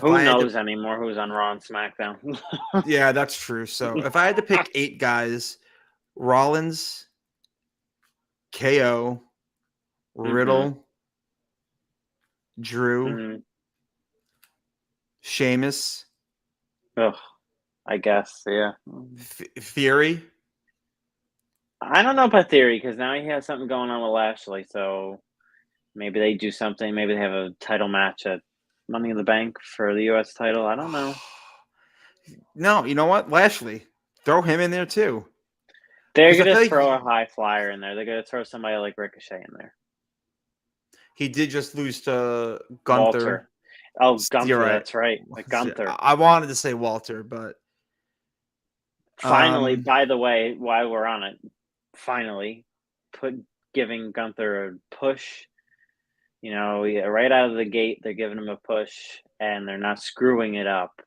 Who knows anymore who's on Raw and SmackDown? Yeah, that's true. So if I had to pick 8 guys, Rollins, KO, Riddle, Drew, Sheamus. Ugh, I guess, yeah. Theory. I don't know about Theory because now he has something going on with Lashley, so maybe they do something. Maybe they have a title match at Money in the Bank for the U.S. title. I don't know. No, you know what? Lashley. Throw him in there too. They're going to throw a high flyer in there. They're going to throw somebody like Ricochet in there. He did just lose to Gunther. Walter. Oh, Gunther, right. That's right. Like Gunther. I wanted to say Walter, but... Finally, by the way, while we're on it, giving Gunther a push. Right out of the gate, they're giving him a push, and they're not screwing it up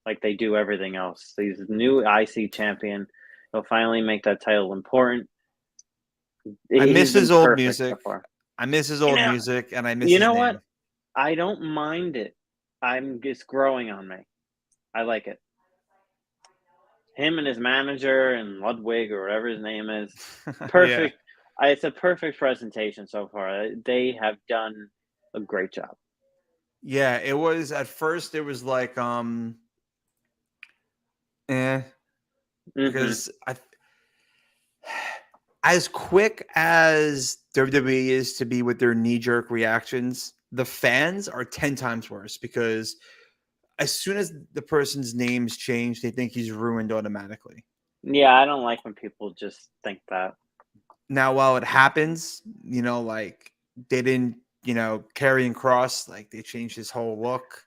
like they do everything else. He's a new IC champion. He'll finally make that title important. I miss his old music. I miss his old music, and I miss his name. What? I don't mind it. It's growing on me. I like it. Him and his manager and Ludwig or whatever his name is. Perfect. Yeah. It's a perfect presentation so far. They have done a great job. Yeah, it was at first it was like because as quick as WWE is to be with their knee-jerk reactions, the fans are 10 times worse because as soon as the person's name's changed, they think he's ruined automatically. Yeah, I don't like when people just think that. Now, while it happens, like they didn't, Karrion Kross, like they changed his whole look.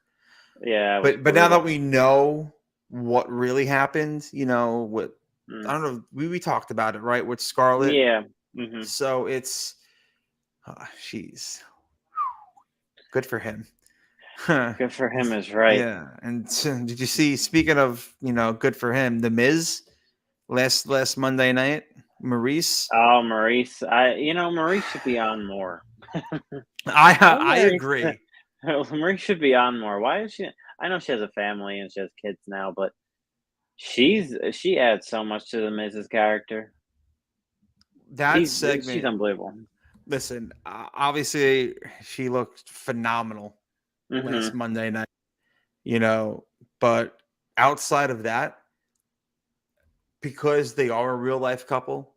Yeah. But now that we know what really happened. You know, what I don't know. We talked about it, right, with Scarlett. Yeah. Hmm. So it's, she's good for him. Good for him is right. Yeah. And did you see? Speaking of, good for him, the Miz last Monday night, Maurice. Oh, Maurice. Maurice should be on more. Why I Maurice? agree. Maurice should be on more. Why is she? I know she has a family and she has kids now, but she adds so much to the Mrs. character. That She's segment. unbelievable. Listen, obviously she looked phenomenal last Hmm. Monday night. But outside of that, because they are a real life couple,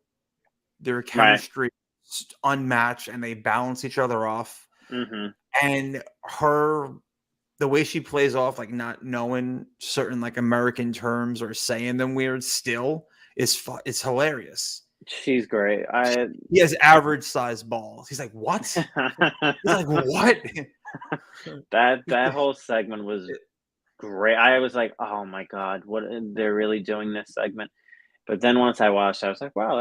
their Right. chemistry is unmatched and they balance each other off. Hmm. And the way she plays off, like not knowing certain like American terms or saying them weird, still is hilarious. She's great. He has average size balls. He's like, what? He's like, what? That whole segment was great. I was like, oh my god, what they're really doing this segment. But then once I watched, I was like, wow,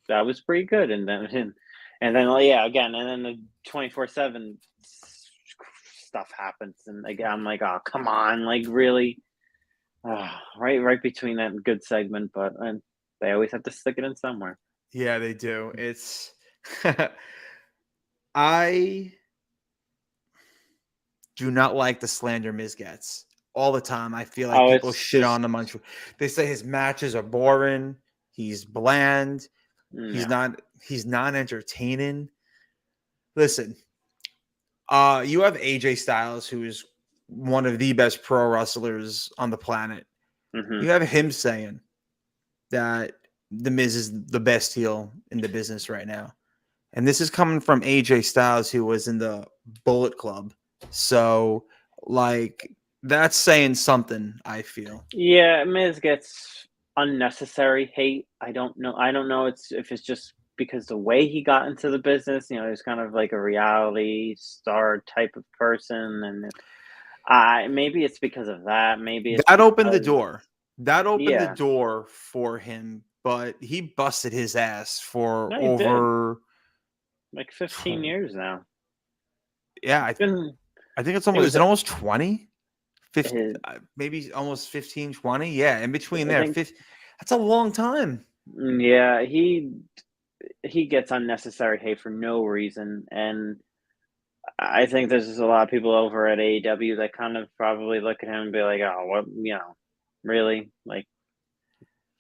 that was pretty good. And then yeah, again, and then the 24/7 stuff happens, and again, I'm like, oh come on, like really. Right between that good segment, but and they always have to stick it in somewhere. Yeah, they do. It's I do not like the slander Miz gets all the time. I feel like Oh, people it's shit just on him on. They say his matches are boring. He's bland. He's no. not. He's not entertaining. Listen, you have AJ Styles, who is one of the best pro wrestlers on the planet. Hmm. You have him saying that the Miz is the best heel in the business right now. And this is coming from AJ Styles, who was in the Bullet Club. So, like, that's saying something, I feel. Yeah, Miz gets unnecessary hate. I don't know. If it's just because the way he got into the business. He's kind of like a reality star type of person, and I maybe it's because of that. Maybe it's That opened the because door. That opened the yeah, door for him, but he busted his ass for no, he did over, like 15 years now. yeah, It's been I think it's it almost, is was it almost 20? 50, his, maybe almost 15, 20. Yeah, in between I there. think 50, that's a long time. yeah, he gets unnecessary hate for no reason, and I think there's just a lot of people over at AEW that kind of probably look at him and be like, "Oh, what? Really? Like,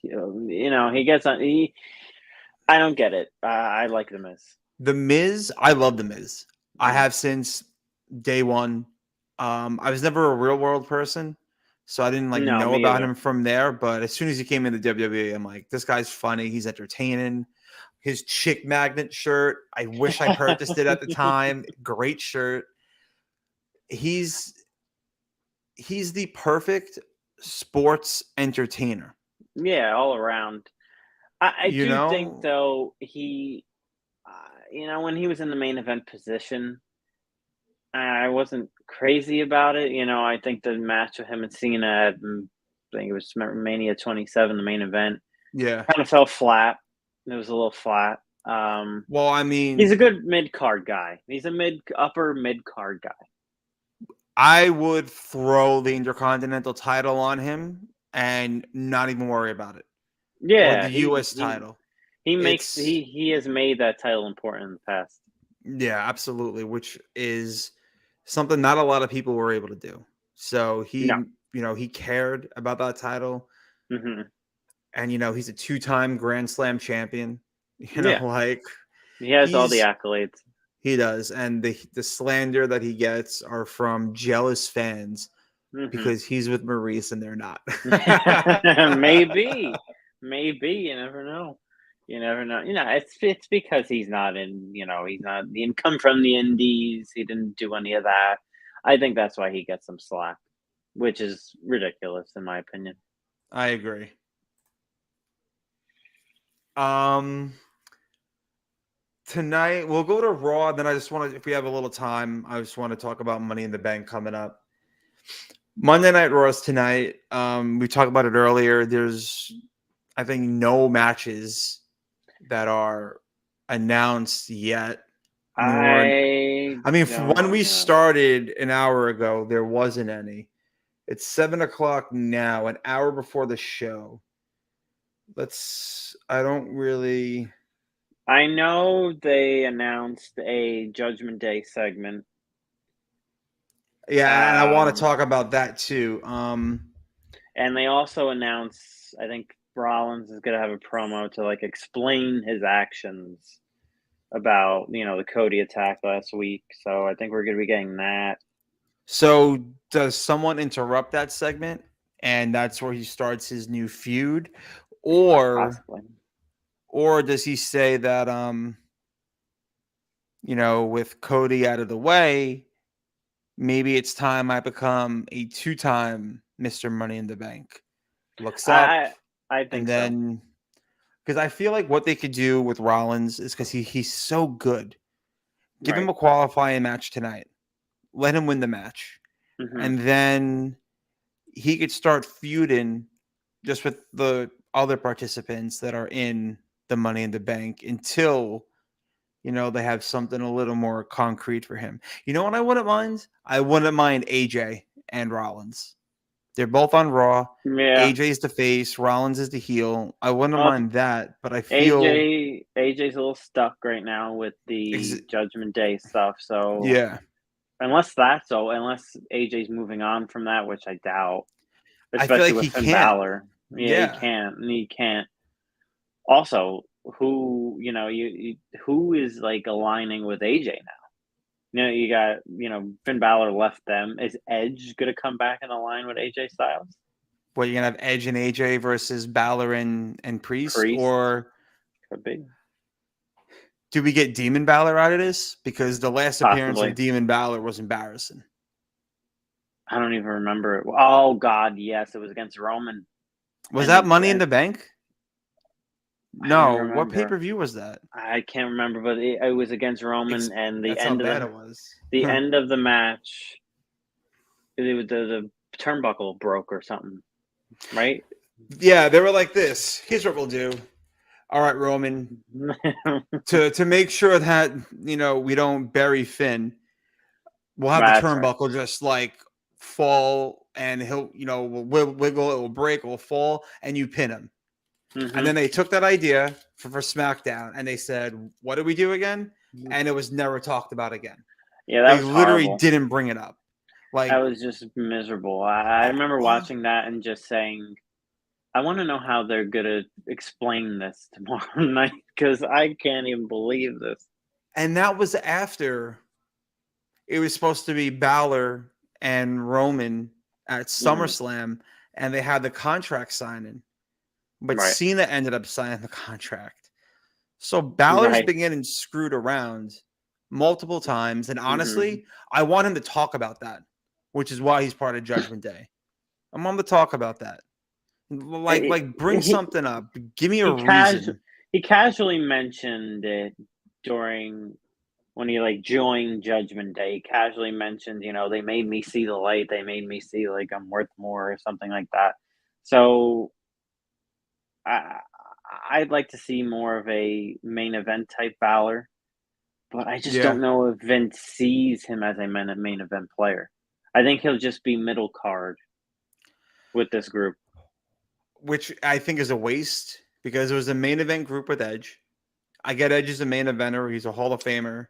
he gets on. I don't get it. I like the Miz. The Miz, I love The Miz. I Mm. have since day one. I was never a real world person, so I didn't like No, know me about either. him from there. But as soon as he came into WWE, I'm like, this guy's funny. He's entertaining. His chick magnet shirt, I wish I purchased it at the time. Great shirt. He's he's the perfect sports entertainer. Yeah, all around. I You do think know, though when he was in the main event position, I wasn't crazy about it. I think the match with him and Cena I think it was Mania 27, the main event, yeah. kind of fell flat. It was a little flat. Well, I He's mean, a good mid card guy. He's a upper mid card guy. I would throw the Intercontinental title on him and not even worry about it. Or Yeah, the US title. It's he has made that title important in the past. Yeah, absolutely, which is something not a lot of people were able to do. So No. he cared about that title, Hmm. and he's a two-time Grand Slam champion. Yeah, Like he has all the he's accolades. he does, and the slander that he gets are from jealous fans Hmm. because he's with Maurice and they're not. Maybe, maybe you never know. You never know. It's because he's not in. He's not. He didn't come from the Indies. He didn't do any of that. I think that's why he gets some slack, which is ridiculous in my opinion. I agree. Um, Tonight we'll go to Raw. Then I just want to, if we have a little time, I just want to talk about Money in the Bank coming up. Monday Night Raws tonight. We talked about it earlier. There's, I think, no matches that are announced yet. Nor, I mean, when we started an hour ago, there wasn't any. It's 7:00 now, an hour before the show. I don't really. I know they announced a Judgment Day segment. Yeah, and I want to talk about that too. And they also announced, I think Rollins is going to have a promo to like explain his actions about, the Cody attack last week. So I think we're going to be getting that. So does someone interrupt that segment, and that's where he starts his new feud, Possibly. or does he say that with Cody out of the way, maybe it's time I become a 2-time Mr. Money in the Bank? Looks up, I think and then because I feel like what they could do with Rollins is because he's so good. Give him a qualifying match tonight. Let him win the match. And then he could start feuding just with the other participants that are in the Money in the Bank until, they have something a little more concrete for him. You know what I wouldn't mind? I wouldn't mind AJ and Rollins. They're both on Raw. Yeah. AJ's the face. Rollins is the heel. I wouldn't mind that, but I feel AJ's a little stuck right now with the Judgment Day stuff. So yeah. unless AJ's moving on from that, which I doubt, I especially feel like with Finn he can't. Balor. Yeah, he can't. Also, who who is like aligning with AJ now? You got Finn Balor left them. Is Edge gonna come back and align with AJ Styles? What, you're gonna have Edge and AJ versus Balor and Priest, or could be? Do we get Demon Balor out of this? Because the last appearance of Demon Balor was embarrassing. I don't even remember it. Oh God, yes, it was against Roman. Was that Money in the Bank? No, what pay-per-view was that? I can't remember, but it was against Roman, and the end of the match, the turnbuckle broke or something, right? Yeah, they were like this. Here's what we'll do. All right, Roman, to make sure that we don't bury Finn, we'll have the turnbuckle just like fall, and he'll will wiggle, it will break, it will fall, and you pin him. And then they took that idea for SmackDown, and they said, "What do we do again?" And it was never talked about again. Yeah, that they literally didn't bring it up. Like, that was just miserable. I remember watching that and just saying, I want to know how they're gonna explain this tomorrow night, because I can't even believe this. And that was after it was supposed to be Balor and Roman at SummerSlam, and they had the contract signing. But Cena ended up signing the contract. So Balor's been getting screwed around multiple times. And honestly, I want him to talk about that, which is why he's part of Judgment Day. I want him to talk about that. Like bring something up. Give me a reason. He casually mentioned it during when he joined Judgment Day. He casually mentioned, they made me see the light. They made me see like I'm worth more or something like that. So I'd like to see more of a main event type Balor, but I just don't know if Vince sees him as a main event player. I think he'll just be middle card with this group, which I think is a waste, because it was a main event group with Edge. I get Edge as a main eventer; he's a Hall of Famer.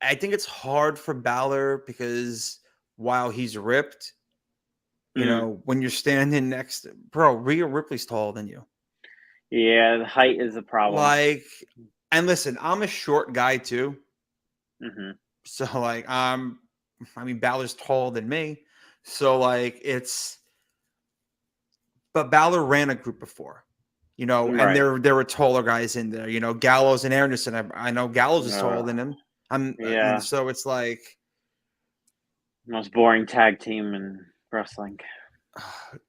I think it's hard for Balor because while he's ripped, when you're standing next, bro, Rhea Ripley's taller than you. Yeah, the height is a problem. And listen, I'm a short guy too. So Balor's taller than me. So but Balor ran a group before, and there were taller guys in there, Gallows and Anderson. I know Gallows is taller than him. So it's like most boring tag team in wrestling.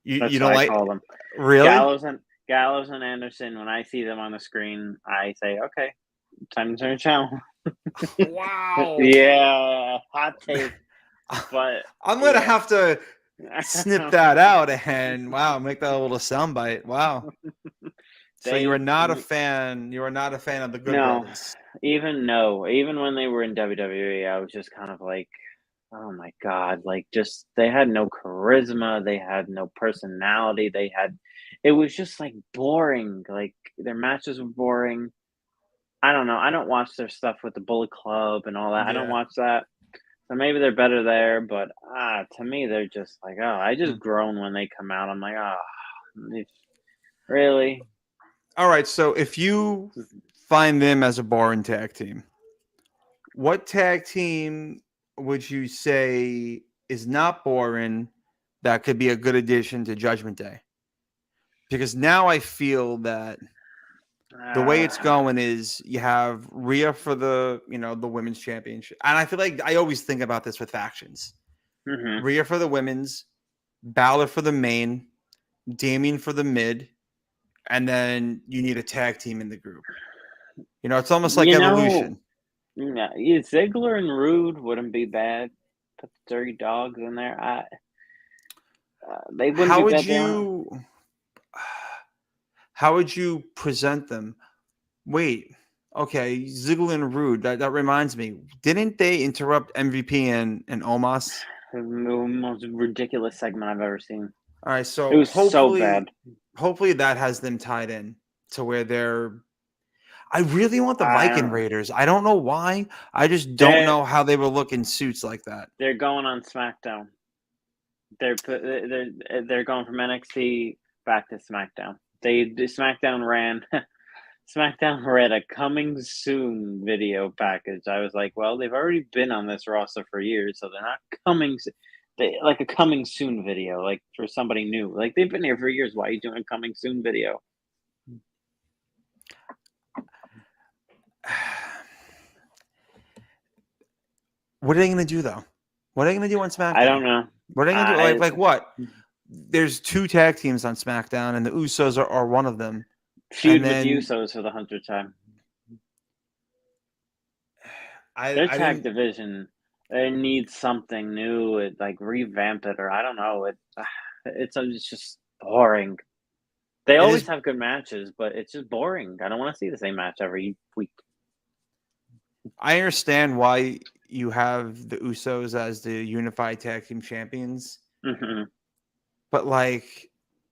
You don't like call them. Really? Gallows and Anderson, when I see them on the screen, I say, okay, time to turn the channel. Wow. Yeah, hot take. But I'm gonna have to snip that out and make that a little soundbite. Wow. So you are not a fan. You are not a fan of the Good no, Brothers. even when they were in WWE, I was just kind of like, oh my god, like just they had no charisma, they had no personality, it was just like boring. Like their matches were boring. I don't know. I don't watch their stuff with the Bullet Club and all that. I don't Yeah. watch that. So maybe they're better there, but to me they're just like, oh, I just groan when they come out. I'm like, oh, really? All right. So if you find them as a boring tag team, what tag team would you say is not boring that could be a good addition to Judgment Day? Because now I feel that the way it's going is you have Rhea for the women's championship, and I feel like I always think about this with factions: Rhea for the women's, Balor for the main, Damien for the mid, and then you need a tag team in the group. It's almost like Evolution. Yeah, Ziggler and Rude wouldn't be bad. Put the Dirty Dogs in there. They wouldn't How be would bad. you? How would you present them? Wait, okay, Ziggler and Rude. That reminds me. Didn't they interrupt MVP and Omos? The most ridiculous segment I've ever seen. All right, so it was so bad. Hopefully that has them tied in to where they're. I really want the Viking Raiders. I don't know why. I just don't know how they will look in suits like that. They're going on SmackDown. They're going from NXT back to SmackDown. SmackDown ran a coming soon video package. I was like, well, they've already been on this roster for years, so they're not coming. Like a coming soon video, like for somebody new. Like they've been here for years. Why are you doing a coming soon video? What are they going to do though? What are they going to do on SmackDown? I don't know. What are they going to do? Like what? There's 2 tag teams on SmackDown, and the Usos are one of them. Feud with Usos for the 100th time. Their tag division, it needs something new. Like revamp it, or I don't know. It's just boring. They always have good matches, but it's just boring. I don't want to see the same match every week. I understand why you have the Usos as the unified tag team champions. Mm-hmm. But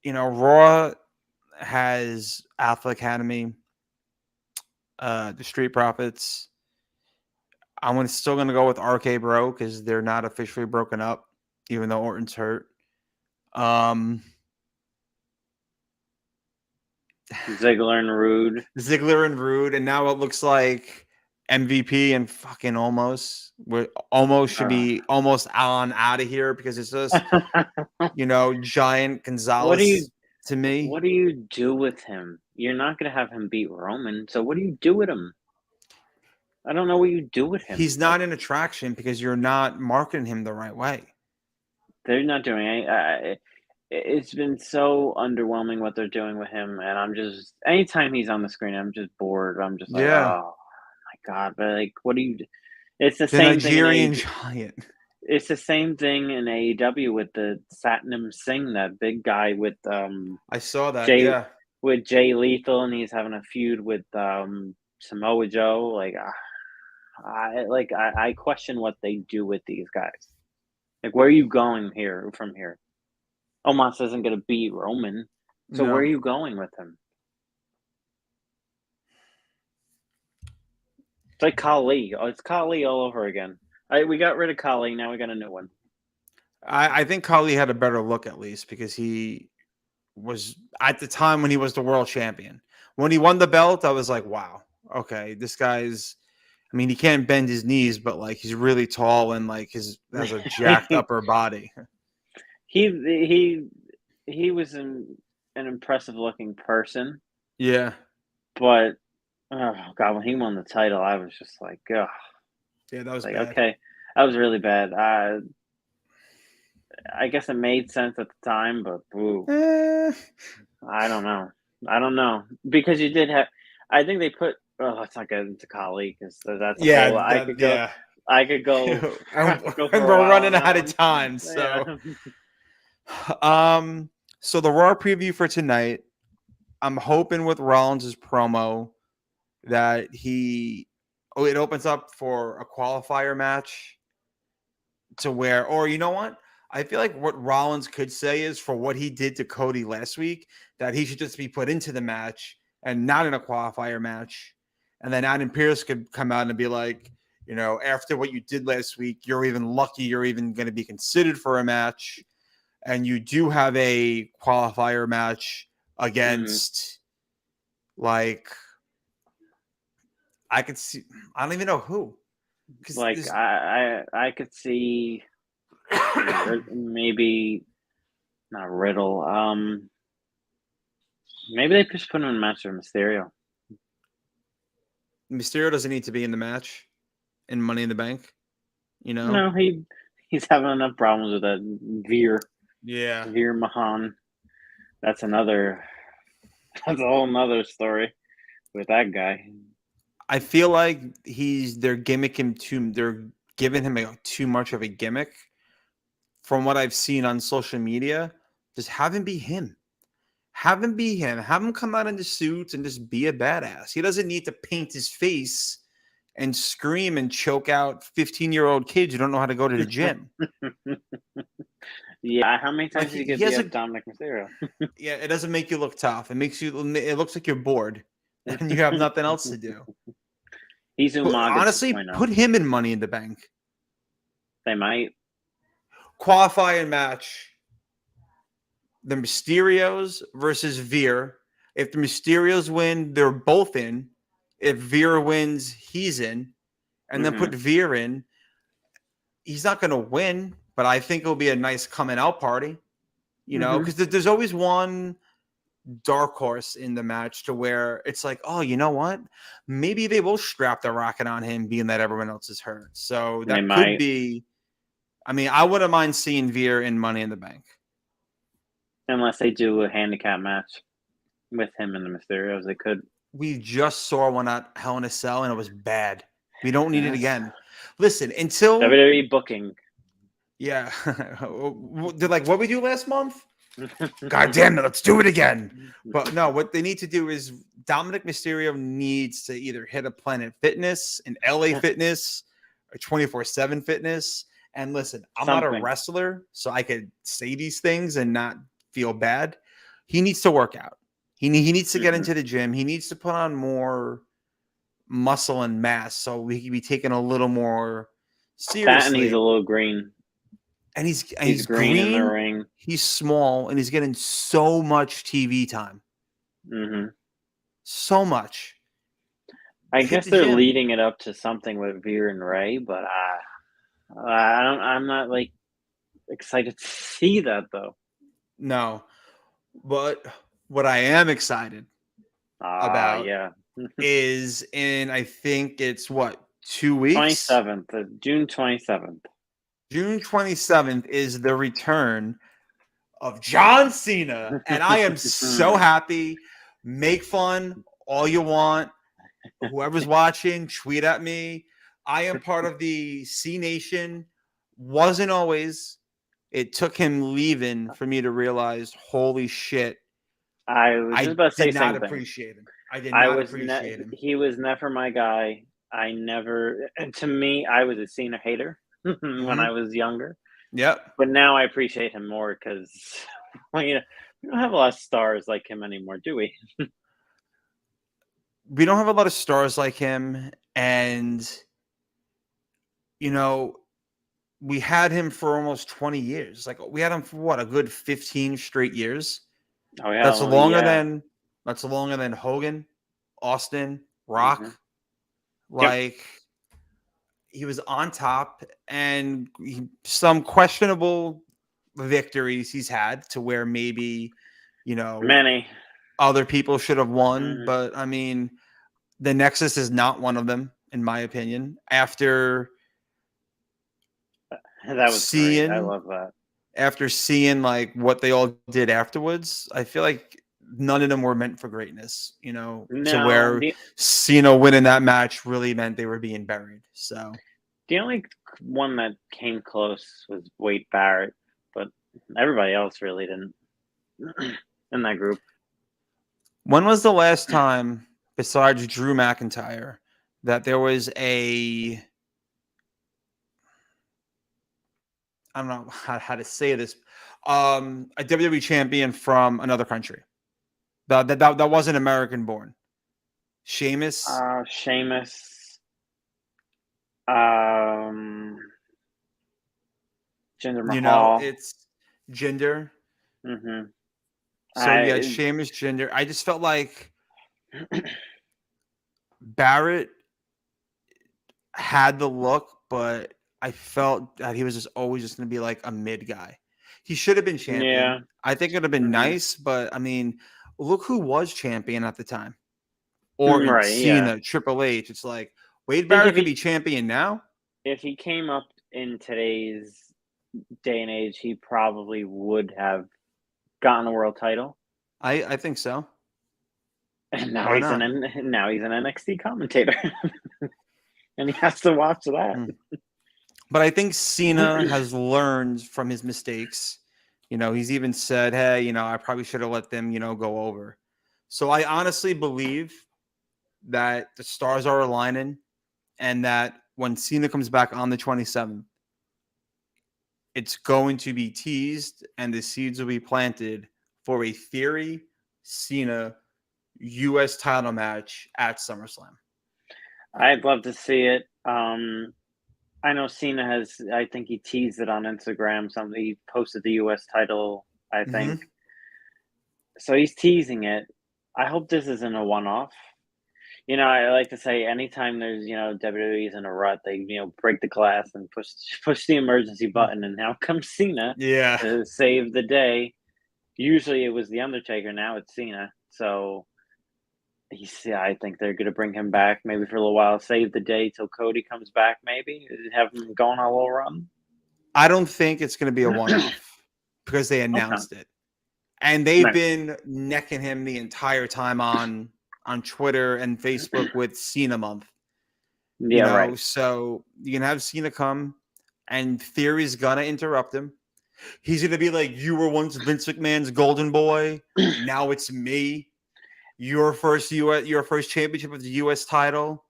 Raw has Alpha Academy, the Street Profits. I'm still going to go with RK Bro because they're not officially broken up, even though Orton's hurt. Ziggler and Rude. And now it looks like MVP and fucking Omos. Should be almost on out of here because it's just, Giant Gonzalez to me. What do you do with him? You're not going to have him beat Roman. So what do you do with him? I don't know what you do with him. He's not an attraction because you're not marketing him the right way. They're not doing it. It's been so underwhelming what they're doing with him. And I'm just, anytime he's on the screen, I'm just bored. I'm just like, oh my God. But like, what do you do? It's the same Nigerian thing. Giant. It's the same thing in AEW with the Satnam Singh, that big guy with I saw that. With Jay Lethal, and he's having a feud with Samoa Joe. Like, I question what they do with these guys. Like, where are you going from here? Omos isn't going to beat Roman, so where are you going with him? It's like Khali. Oh, it's Khali all over again. We got rid of Khali. Now we got a new one. I think Khali had a better look, at least, because he was, at the time when he was the world champion. When he won the belt, I was like, wow, okay, this guy's, I mean, he can't bend his knees, but like he's really tall and like has a jacked upper body. He was an impressive looking person. Yeah. But oh God, when he won the title, I was just like, ugh. Yeah, that was like, bad. Okay, that was really bad. I guess it made sense at the time, but I don't know because you did have. I think they put. Oh, let's not get into Khali because that's a whole. I could go. and go for a we're while running on that out of one. time. So, so the Raw preview for tonight, I'm hoping with Rollins' promo that it opens up for a qualifier match to where, or you know what? I feel like what Rollins could say is for what he did to Cody last week, that he should just be put into the match and not in a qualifier match. And then Adam Pearce could come out and be like, after what you did last week, you're even lucky you're even going to be considered for a match. And you do have a qualifier match against, like, I could see, I don't even know who. Like I could see maybe not Riddle. Maybe they just put him in a match with Mysterio. Mysterio doesn't need to be in the match in Money in the Bank, No, he's having enough problems with that Veer Mahan. That's a whole nother story with that guy. I feel like they're giving him too much of a gimmick. From what I've seen on social media, just have him be him. Have him be him. Have him come out in the suits and just be a badass. He doesn't need to paint his face and scream and choke out 15-year-old kids who don't know how to go to the gym. Yeah, how many times Like, did you get Dominic Mysterio? Yeah, it doesn't make you look tough. It looks like you're bored and you have nothing else to do. He's Umaga. Honestly, 2.0. put him in Money in the Bank. They might. Qualifying match. The Mysterios versus Veer. If the Mysterios win, they're both in. If Veer wins, he's in. And then put Veer in. He's not going to win, but I think it'll be a nice coming out party. Because there's always one dark horse in the match to where it's like, oh, you know what? Maybe they will strap the rocket on him, being that everyone else is hurt. So that could be. I mean, I wouldn't mind seeing Veer in Money in the Bank. Unless they do a handicap match with him and the Mysterios, they could. We just saw one at Hell in a Cell, and it was bad. We don't need it again. Listen, until WWE booking. Yeah. They're like, what we do last month? God damn it, let's do it again. But no, what they need to do is Dominic Mysterio needs to either hit a Planet Fitness, an LA Fitness, or 24/7 Fitness. And listen, I'm not a wrestler, so I could say these things and not feel bad. He needs to work out. He needs to get into the gym. He needs to put on more muscle and mass so we can be taken a little more seriously. That, and he's a little green. And he's green in the ring. He's small, and he's getting so much TV time. So much. I guess they're leading it up to something with Veer and Ray, but I'm not like excited to see that though. No, but what I am excited about is I think it's 2 weeks? 27th, June 27th. June 27th is the return of John Cena, and I am so happy. Make fun all you want. Whoever's watching, tweet at me. I am part of the C Nation. Wasn't always. It took him leaving for me to realize, holy shit. I was just about to say something. Appreciate him. I did not appreciate him. He was never my guy. To me, I was a Cena hater when I was younger. Yep. But now I appreciate him more because we don't have a lot of stars like him anymore, do we? We don't have a lot of stars like him, and we had him for almost 20 years. Like, we had him for a good 15 straight years. Oh yeah, that's longer than Hogan, Austin, Rock. He was on top, and some questionable victories he's had to where maybe many other people should have won, but I mean, the Nexus is not one of them, in my opinion. After that was great. I love that. After seeing what they all did afterwards, I feel like none of them were meant for greatness, to where Cena winning that match really meant they were being buried. So The only one that came close was Wade Barrett, but everybody else really didn't in that group. When was the last time, besides Drew McIntyre, that there was I don't know how to say this, a WWE champion from another country that wasn't American born? Sheamus. Sheamus, Jinder Mahal. It's Jinder. Mm-hmm. So yeah, Sheamus, Jinder. I just felt like Barrett had the look, but I felt that he was just always just going to be like a mid guy. He should have been champion. Yeah. I think it would have been nice, but I mean, look who was champion at the time. Orton, Right, Cena, Triple H. It's like Wade Barrett could be champion now. If he came up in today's day and age, he probably would have gotten a world title. I think so. And now he's an NXT commentator. And he has to watch that. But I think Cena has learned from his mistakes. He's even said, hey, I probably should have let them, go over. So I honestly believe that the stars are aligning and that when Cena comes back on the 27th, it's going to be teased and the seeds will be planted for a Theory Cena U.S. title match at SummerSlam. I'd love to see it. I know Cena I think he teased it on Instagram. He posted the U.S. title, I think. So he's teasing it. I hope this isn't a one-off. I like to say anytime there's, WWE's in a rut, they, break the glass and push the emergency button. And now comes Cena to save the day. Usually it was The Undertaker. Now it's Cena. So I think they're going to bring him back maybe for a little while, save the day till Cody comes back, maybe have him going on a little run. I don't think it's going to be a one-off because they announced it. And they've been necking him the entire time on Twitter and Facebook with Cena month. Right. So you can have Cena come and Theory's going to interrupt him. He's going to be like, you were once Vince McMahon's golden boy. Now it's me. Your first championship of the U.S. title.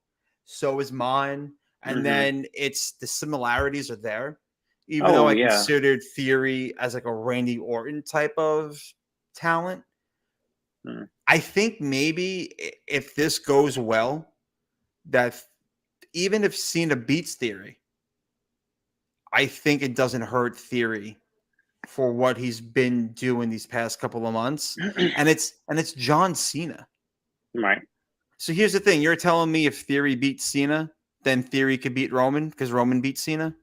So is mine. And then the similarities are there. Even though I considered Theory as like a Randy Orton type of talent. I think maybe if this goes well, that even if Cena beats Theory, I think it doesn't hurt Theory for what he's been doing these past couple of months. And it's John Cena. Right. So here's the thing. You're telling me if Theory beats Cena, then Theory could beat Roman because Roman beat Cena?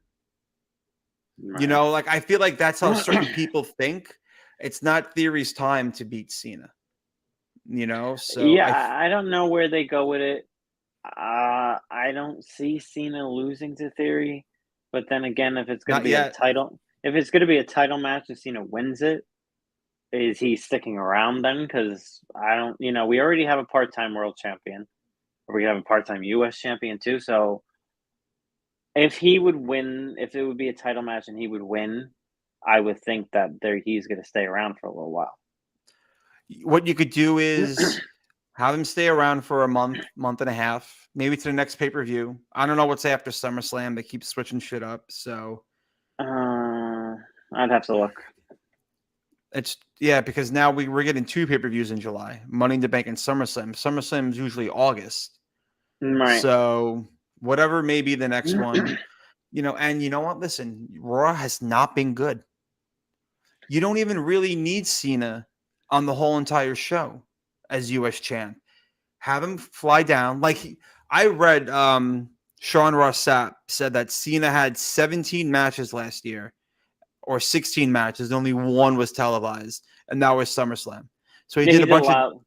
Right. I feel like that's how certain people think. It's not Theory's time to beat Cena. So I don't know where they go with it. I don't see Cena losing to Theory, but then again, if it's going to be a title match and Cena wins it, is he sticking around then? Because I don't, we already have a part-time world champion, or we have a part-time U.S. champion too. So if he would win, if it would be a title match and he would win, I would think that he's going to stay around for a little while. What you could do is have him stay around for a month and a half, maybe to the next pay-per-view. I don't know what's after SummerSlam. They keep switching shit up. So I'd have to look. Because now we're getting 2 pay-per-views in July, Money in the Bank and SummerSlam. SummerSlam is usually August. Right. So whatever may be the next one, and you know what? Listen, Raw has not been good. You don't even really need Cena on the whole entire show as U.S. champ. Have him fly down. I read Sean Ross Sapp said that Cena had 17 matches last year or 16 matches. Only one was televised, and that was SummerSlam. So he did a bunch of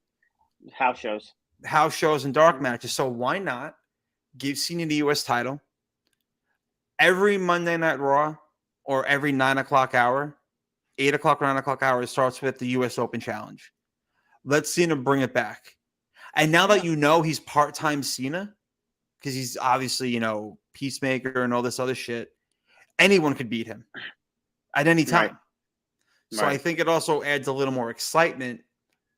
house shows and dark matches. So why not give Cena the U.S. title every Monday Night Raw or every 9 o'clock hour? 8 o'clock or 9 o'clock hour starts with the U.S. Open Challenge. Let's Cena bring it back. And now that he's part-time Cena, because he's obviously, Peacemaker and all this other shit, anyone could beat him at any time. Right. So I think it also adds a little more excitement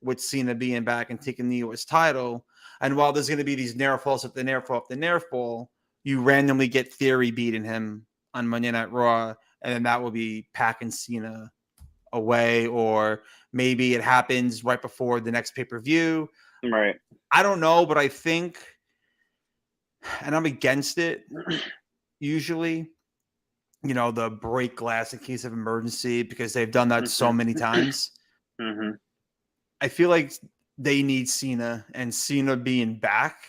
with Cena being back and taking the US title. And while there's going to be these near falls at the near fall, you randomly get Theory beating him on Monday Night Raw, and then that will be packing Cena away, or maybe it happens right before the next pay-per-view. Right. I don't know, but I think, and I'm against it usually, the break glass in case of emergency, because they've done that so many times. Mm-hmm. I feel like they need Cena, and Cena being back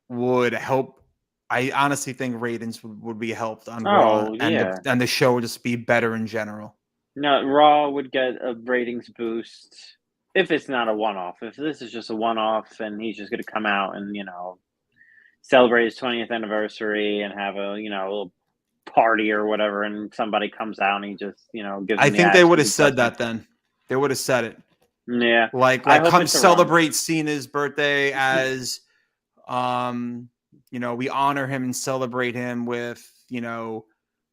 would help. I honestly think ratings would be helped on Raw, and the show would just be better in general. No, Raw would get a ratings boost if it's not a one-off. If this is just a one-off and he's just going to come out and, celebrate his 20th anniversary and have a, little party or whatever, and somebody comes out and he just, gives. I think they would have said that then. They would have said it. Yeah. Like come celebrate Cena's birthday as, we honor him and celebrate him with,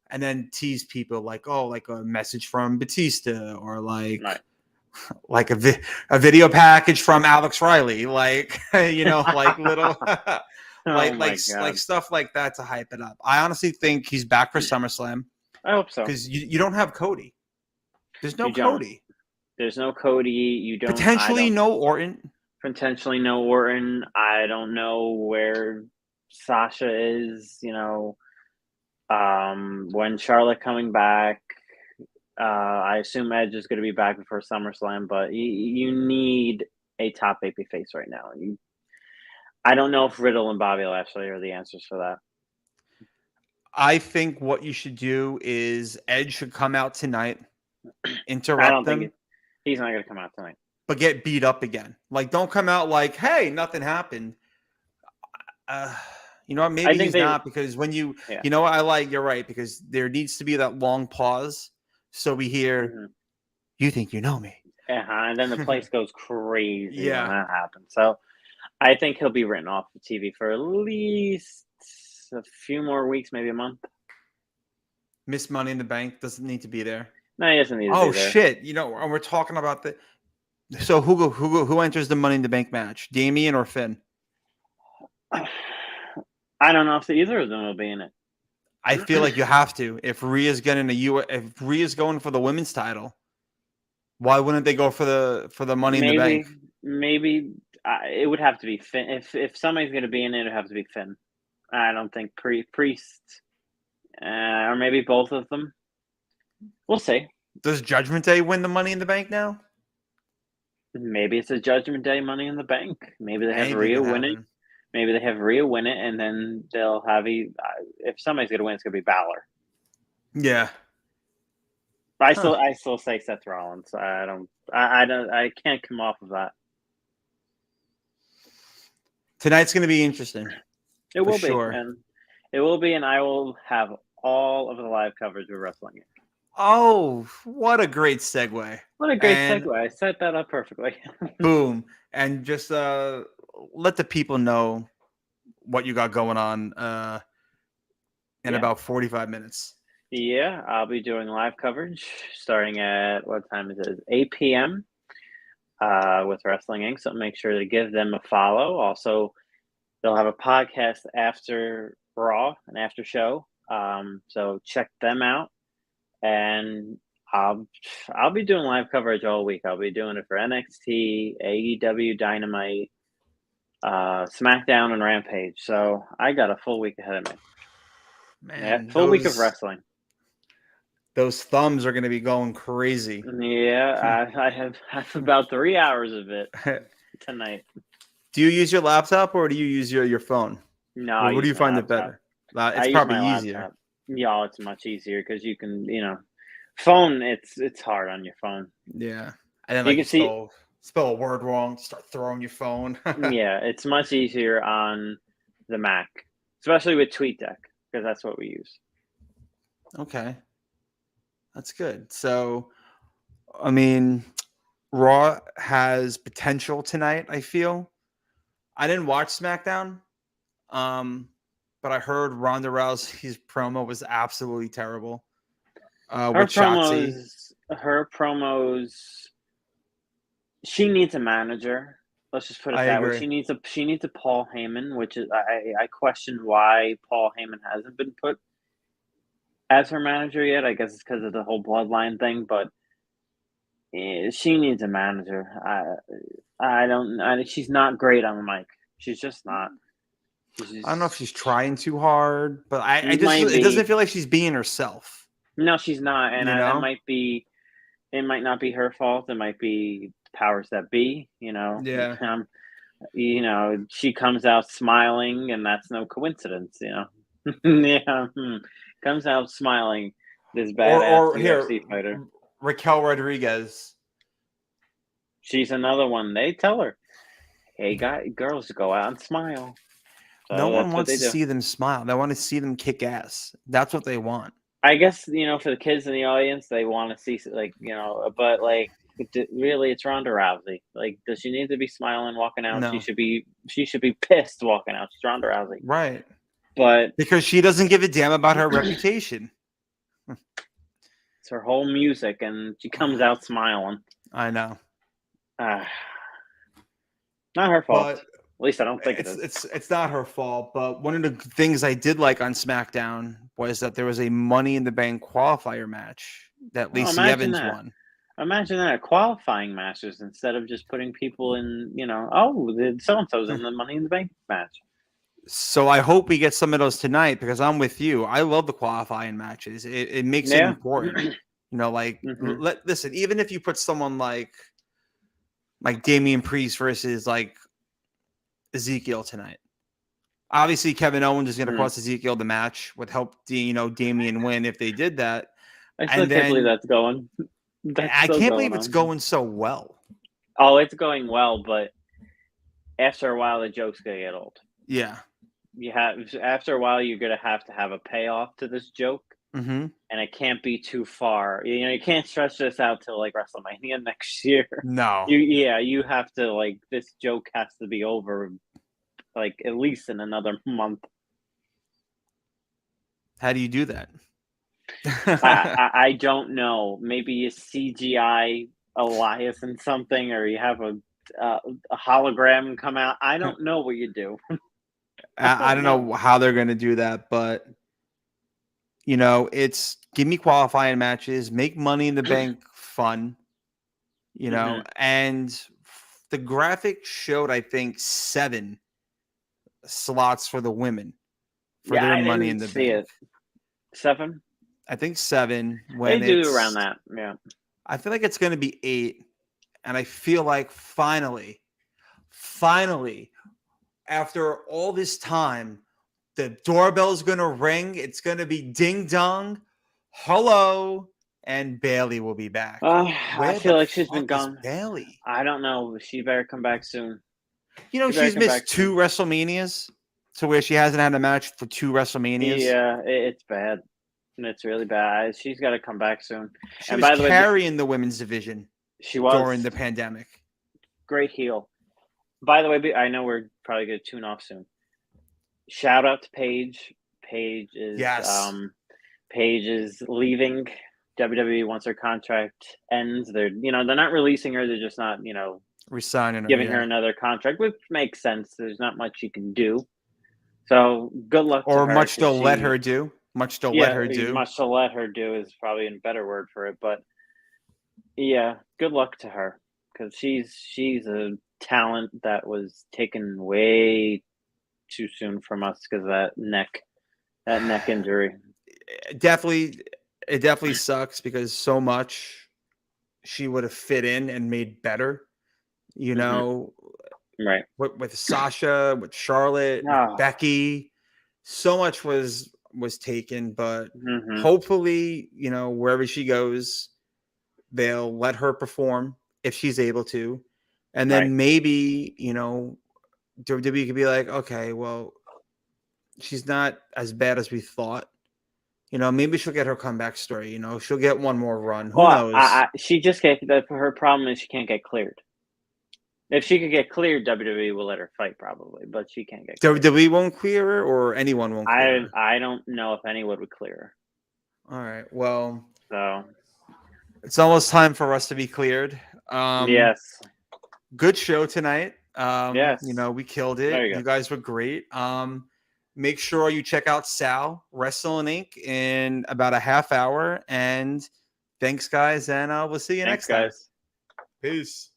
and then tease people like a message from Batista, or like a video package from Alex Riley, like like little like stuff like that to hype it up. I honestly think he's back for SummerSlam. I hope so, because you don't have Cody. There's no Cody. There's no Cody. You don't potentially no Orton. Potentially no Orton. I don't know where Sasha is. When Charlotte coming back, I assume Edge is going to be back before SummerSlam, but you need a top babyface right now. I don't know if Riddle and Bobby Lashley are the answers for that. I think what you should do is Edge should come out tonight, interrupt them. He's not going to come out tonight. But get beat up again. Like, don't come out like, hey, nothing happened. Maybe he's not, because when you're right, because there needs to be that long pause. So we hear, you think you know me. And then the place goes crazy when that happens. So I think he'll be written off the TV for at least a few more weeks, maybe a month. Miss Money in the Bank doesn't need to be there. No, he doesn't need to be there. Oh, shit. We're talking about so who enters the Money in the Bank match? Damian or Finn? I don't know if either of them will be in it. I feel like you have to. If Rhea's going for the women's title, why wouldn't they go for the Money in the Bank? Maybe it would have to be Finn. If somebody's going to be in it, it would have to be Finn. I don't think Priest, or maybe both of them. We'll see. Does Judgment Day win the Money in the Bank now? Maybe it's a Judgment Day Money in the Bank. Maybe they have Rhea win it. Maybe they have Rhea win it, and then they'll have if somebody's going to win, it's going to be Balor. Yeah. I still say Seth Rollins. I can't come off of that. Tonight's going to be interesting. It will be, and it will be, and I will have all of the live coverage of wrestling. Oh, what a great segue! What a great segue! I set that up perfectly. Boom, and just let the people know what you got going on in about 45 minutes. Yeah, I'll be doing live coverage starting at, what time is it? 8 p.m. With Wrestling Inc. So make sure to give them a follow. Also, they'll have a podcast after Raw, an after show. So check them out. And I'll be doing live coverage all week. I'll be doing it for NXT, AEW, Dynamite, SmackDown, and Rampage. So I got a full week ahead of me. Man, full week of wrestling. Those thumbs are going to be going crazy. Yeah, I have about 3 hours of it tonight. Do you use your laptop or do you use your phone? No, what do you find it better? It's probably easier. Laptop. Yeah, it's much easier because you can, phone. It's hard on your phone. Yeah, and then you can spell a word wrong, start throwing your phone. Yeah, it's much easier on the Mac, especially with TweetDeck, because that's what we use. Okay, that's good. So, I mean, Raw has potential tonight. I feel. I didn't watch SmackDown, but but I heard Ronda Rousey's promo was absolutely terrible. Her With Shotzi. promos. She needs a manager. Let's just put it I that way. agree. She needs a Paul Heyman, which is I question why Paul Heyman hasn't been put as her manager yet. I guess it's because of the whole bloodline thing, but she needs a manager. She's not great on the mic. She's just not. I don't know if she's trying too hard, but it Maybe. doesn't feel like she's being herself. No, she's not, and You know? it might not be her fault. It might be powers that be. Yeah. She comes out smiling, and that's no coincidence. Yeah, comes out smiling. This badass UFC fighter. Raquel Rodriguez. She's another one. They tell her, "Hey, girls, go out and smile." So No one that's what wants they to do. see them smile. They want to see them kick ass. That's what they want. I guess for the kids in the audience, they want to see but really, it's Ronda Rousey. Like, does she need to be smiling walking out? No. She should be pissed walking out. She's Ronda Rousey, Right. but Because she doesn't give a damn about her reputation. it's her whole music, and she comes out smiling. I know. Not her fault. But At least I don't think it is. It's not her fault. But one of the things I did like on SmackDown was that there was a Money in the Bank qualifier match that Lacey imagine Evans that. won. Imagine that, qualifying matches instead of just putting people in, so-and-so's in the Money in the Bank match. So I hope we get some of those tonight because I'm with you. I love the qualifying matches. It makes it important. Listen, even if you put someone like Damian Priest versus like Ezekiel tonight. Obviously, Kevin Owens is going to cost Ezekiel the match, would help Damian win if they did that. I still can't believe that's going. I can't believe it's going so well. Oh, it's going well, but after a while, the joke's going to get old. Yeah. After a while, you're going to have a payoff to this joke, and it can't be too far. You can't stretch this out till like WrestleMania next year. No. You have to this joke has to be over, at least in another month. How do you do that? I don't know. Maybe you CGI Elias and something, or you have a hologram come out. I don't know what you do. I don't know how they're going to do that, but it's give me qualifying matches, make Money in the Bank fun, and the graphic showed, I think, 7 slots for the women for their Money in the Bank. 7? I think 7. When they do around that, yeah. I feel like it's going to be 8, and I feel like finally, after all this time, the doorbell is going to ring. It's going to be ding dong, hello, and Bailey will be back. I feel like she's been gone. Bailey, I don't know. She better come back soon. She's missed 2 WrestleManias, to where she hasn't had a match for 2 WrestleManias. Yeah, it's bad. It's really bad. She's got to come back soon. She was carrying the women's division. She was during the pandemic. Great heel. By the way, I know we're probably going to tune off soon. Shout out to Paige. Paige is Paige is leaving WWE once her contract ends. They're not releasing her. They're just not resigning her, giving her another contract, which makes sense. There's not much she can do. So good luck. Or to her, much to let her do. Much to let her do. Much to let her do is probably a better word for it. But yeah, good luck to her because she's a talent that was taken way too soon from us because of that neck injury. It definitely sucks because so much she would have fit in and made better. Right. With Sasha, with Charlotte, with Becky, so much was taken, but hopefully, wherever she goes, they'll let her perform if she's able to. And then maybe, WWE could be like, okay, well, she's not as bad as we thought. Maybe she'll get her comeback story. She'll get one more run. Who knows? She just her problem is she can't get cleared. If she could get cleared, WWE will let her fight probably, but she can't get cleared. WWE won't clear her, or anyone won't clear her? I don't know if anyone would clear All right. Well, her. it's almost time for us to be cleared. So yes. Good show tonight. Yes. We killed it. There you go. You guys were great. Make sure you check out Sal Rasslin Inc. in about a half hour. And thanks, guys. And we'll see you Thanks, next time. guys. Peace.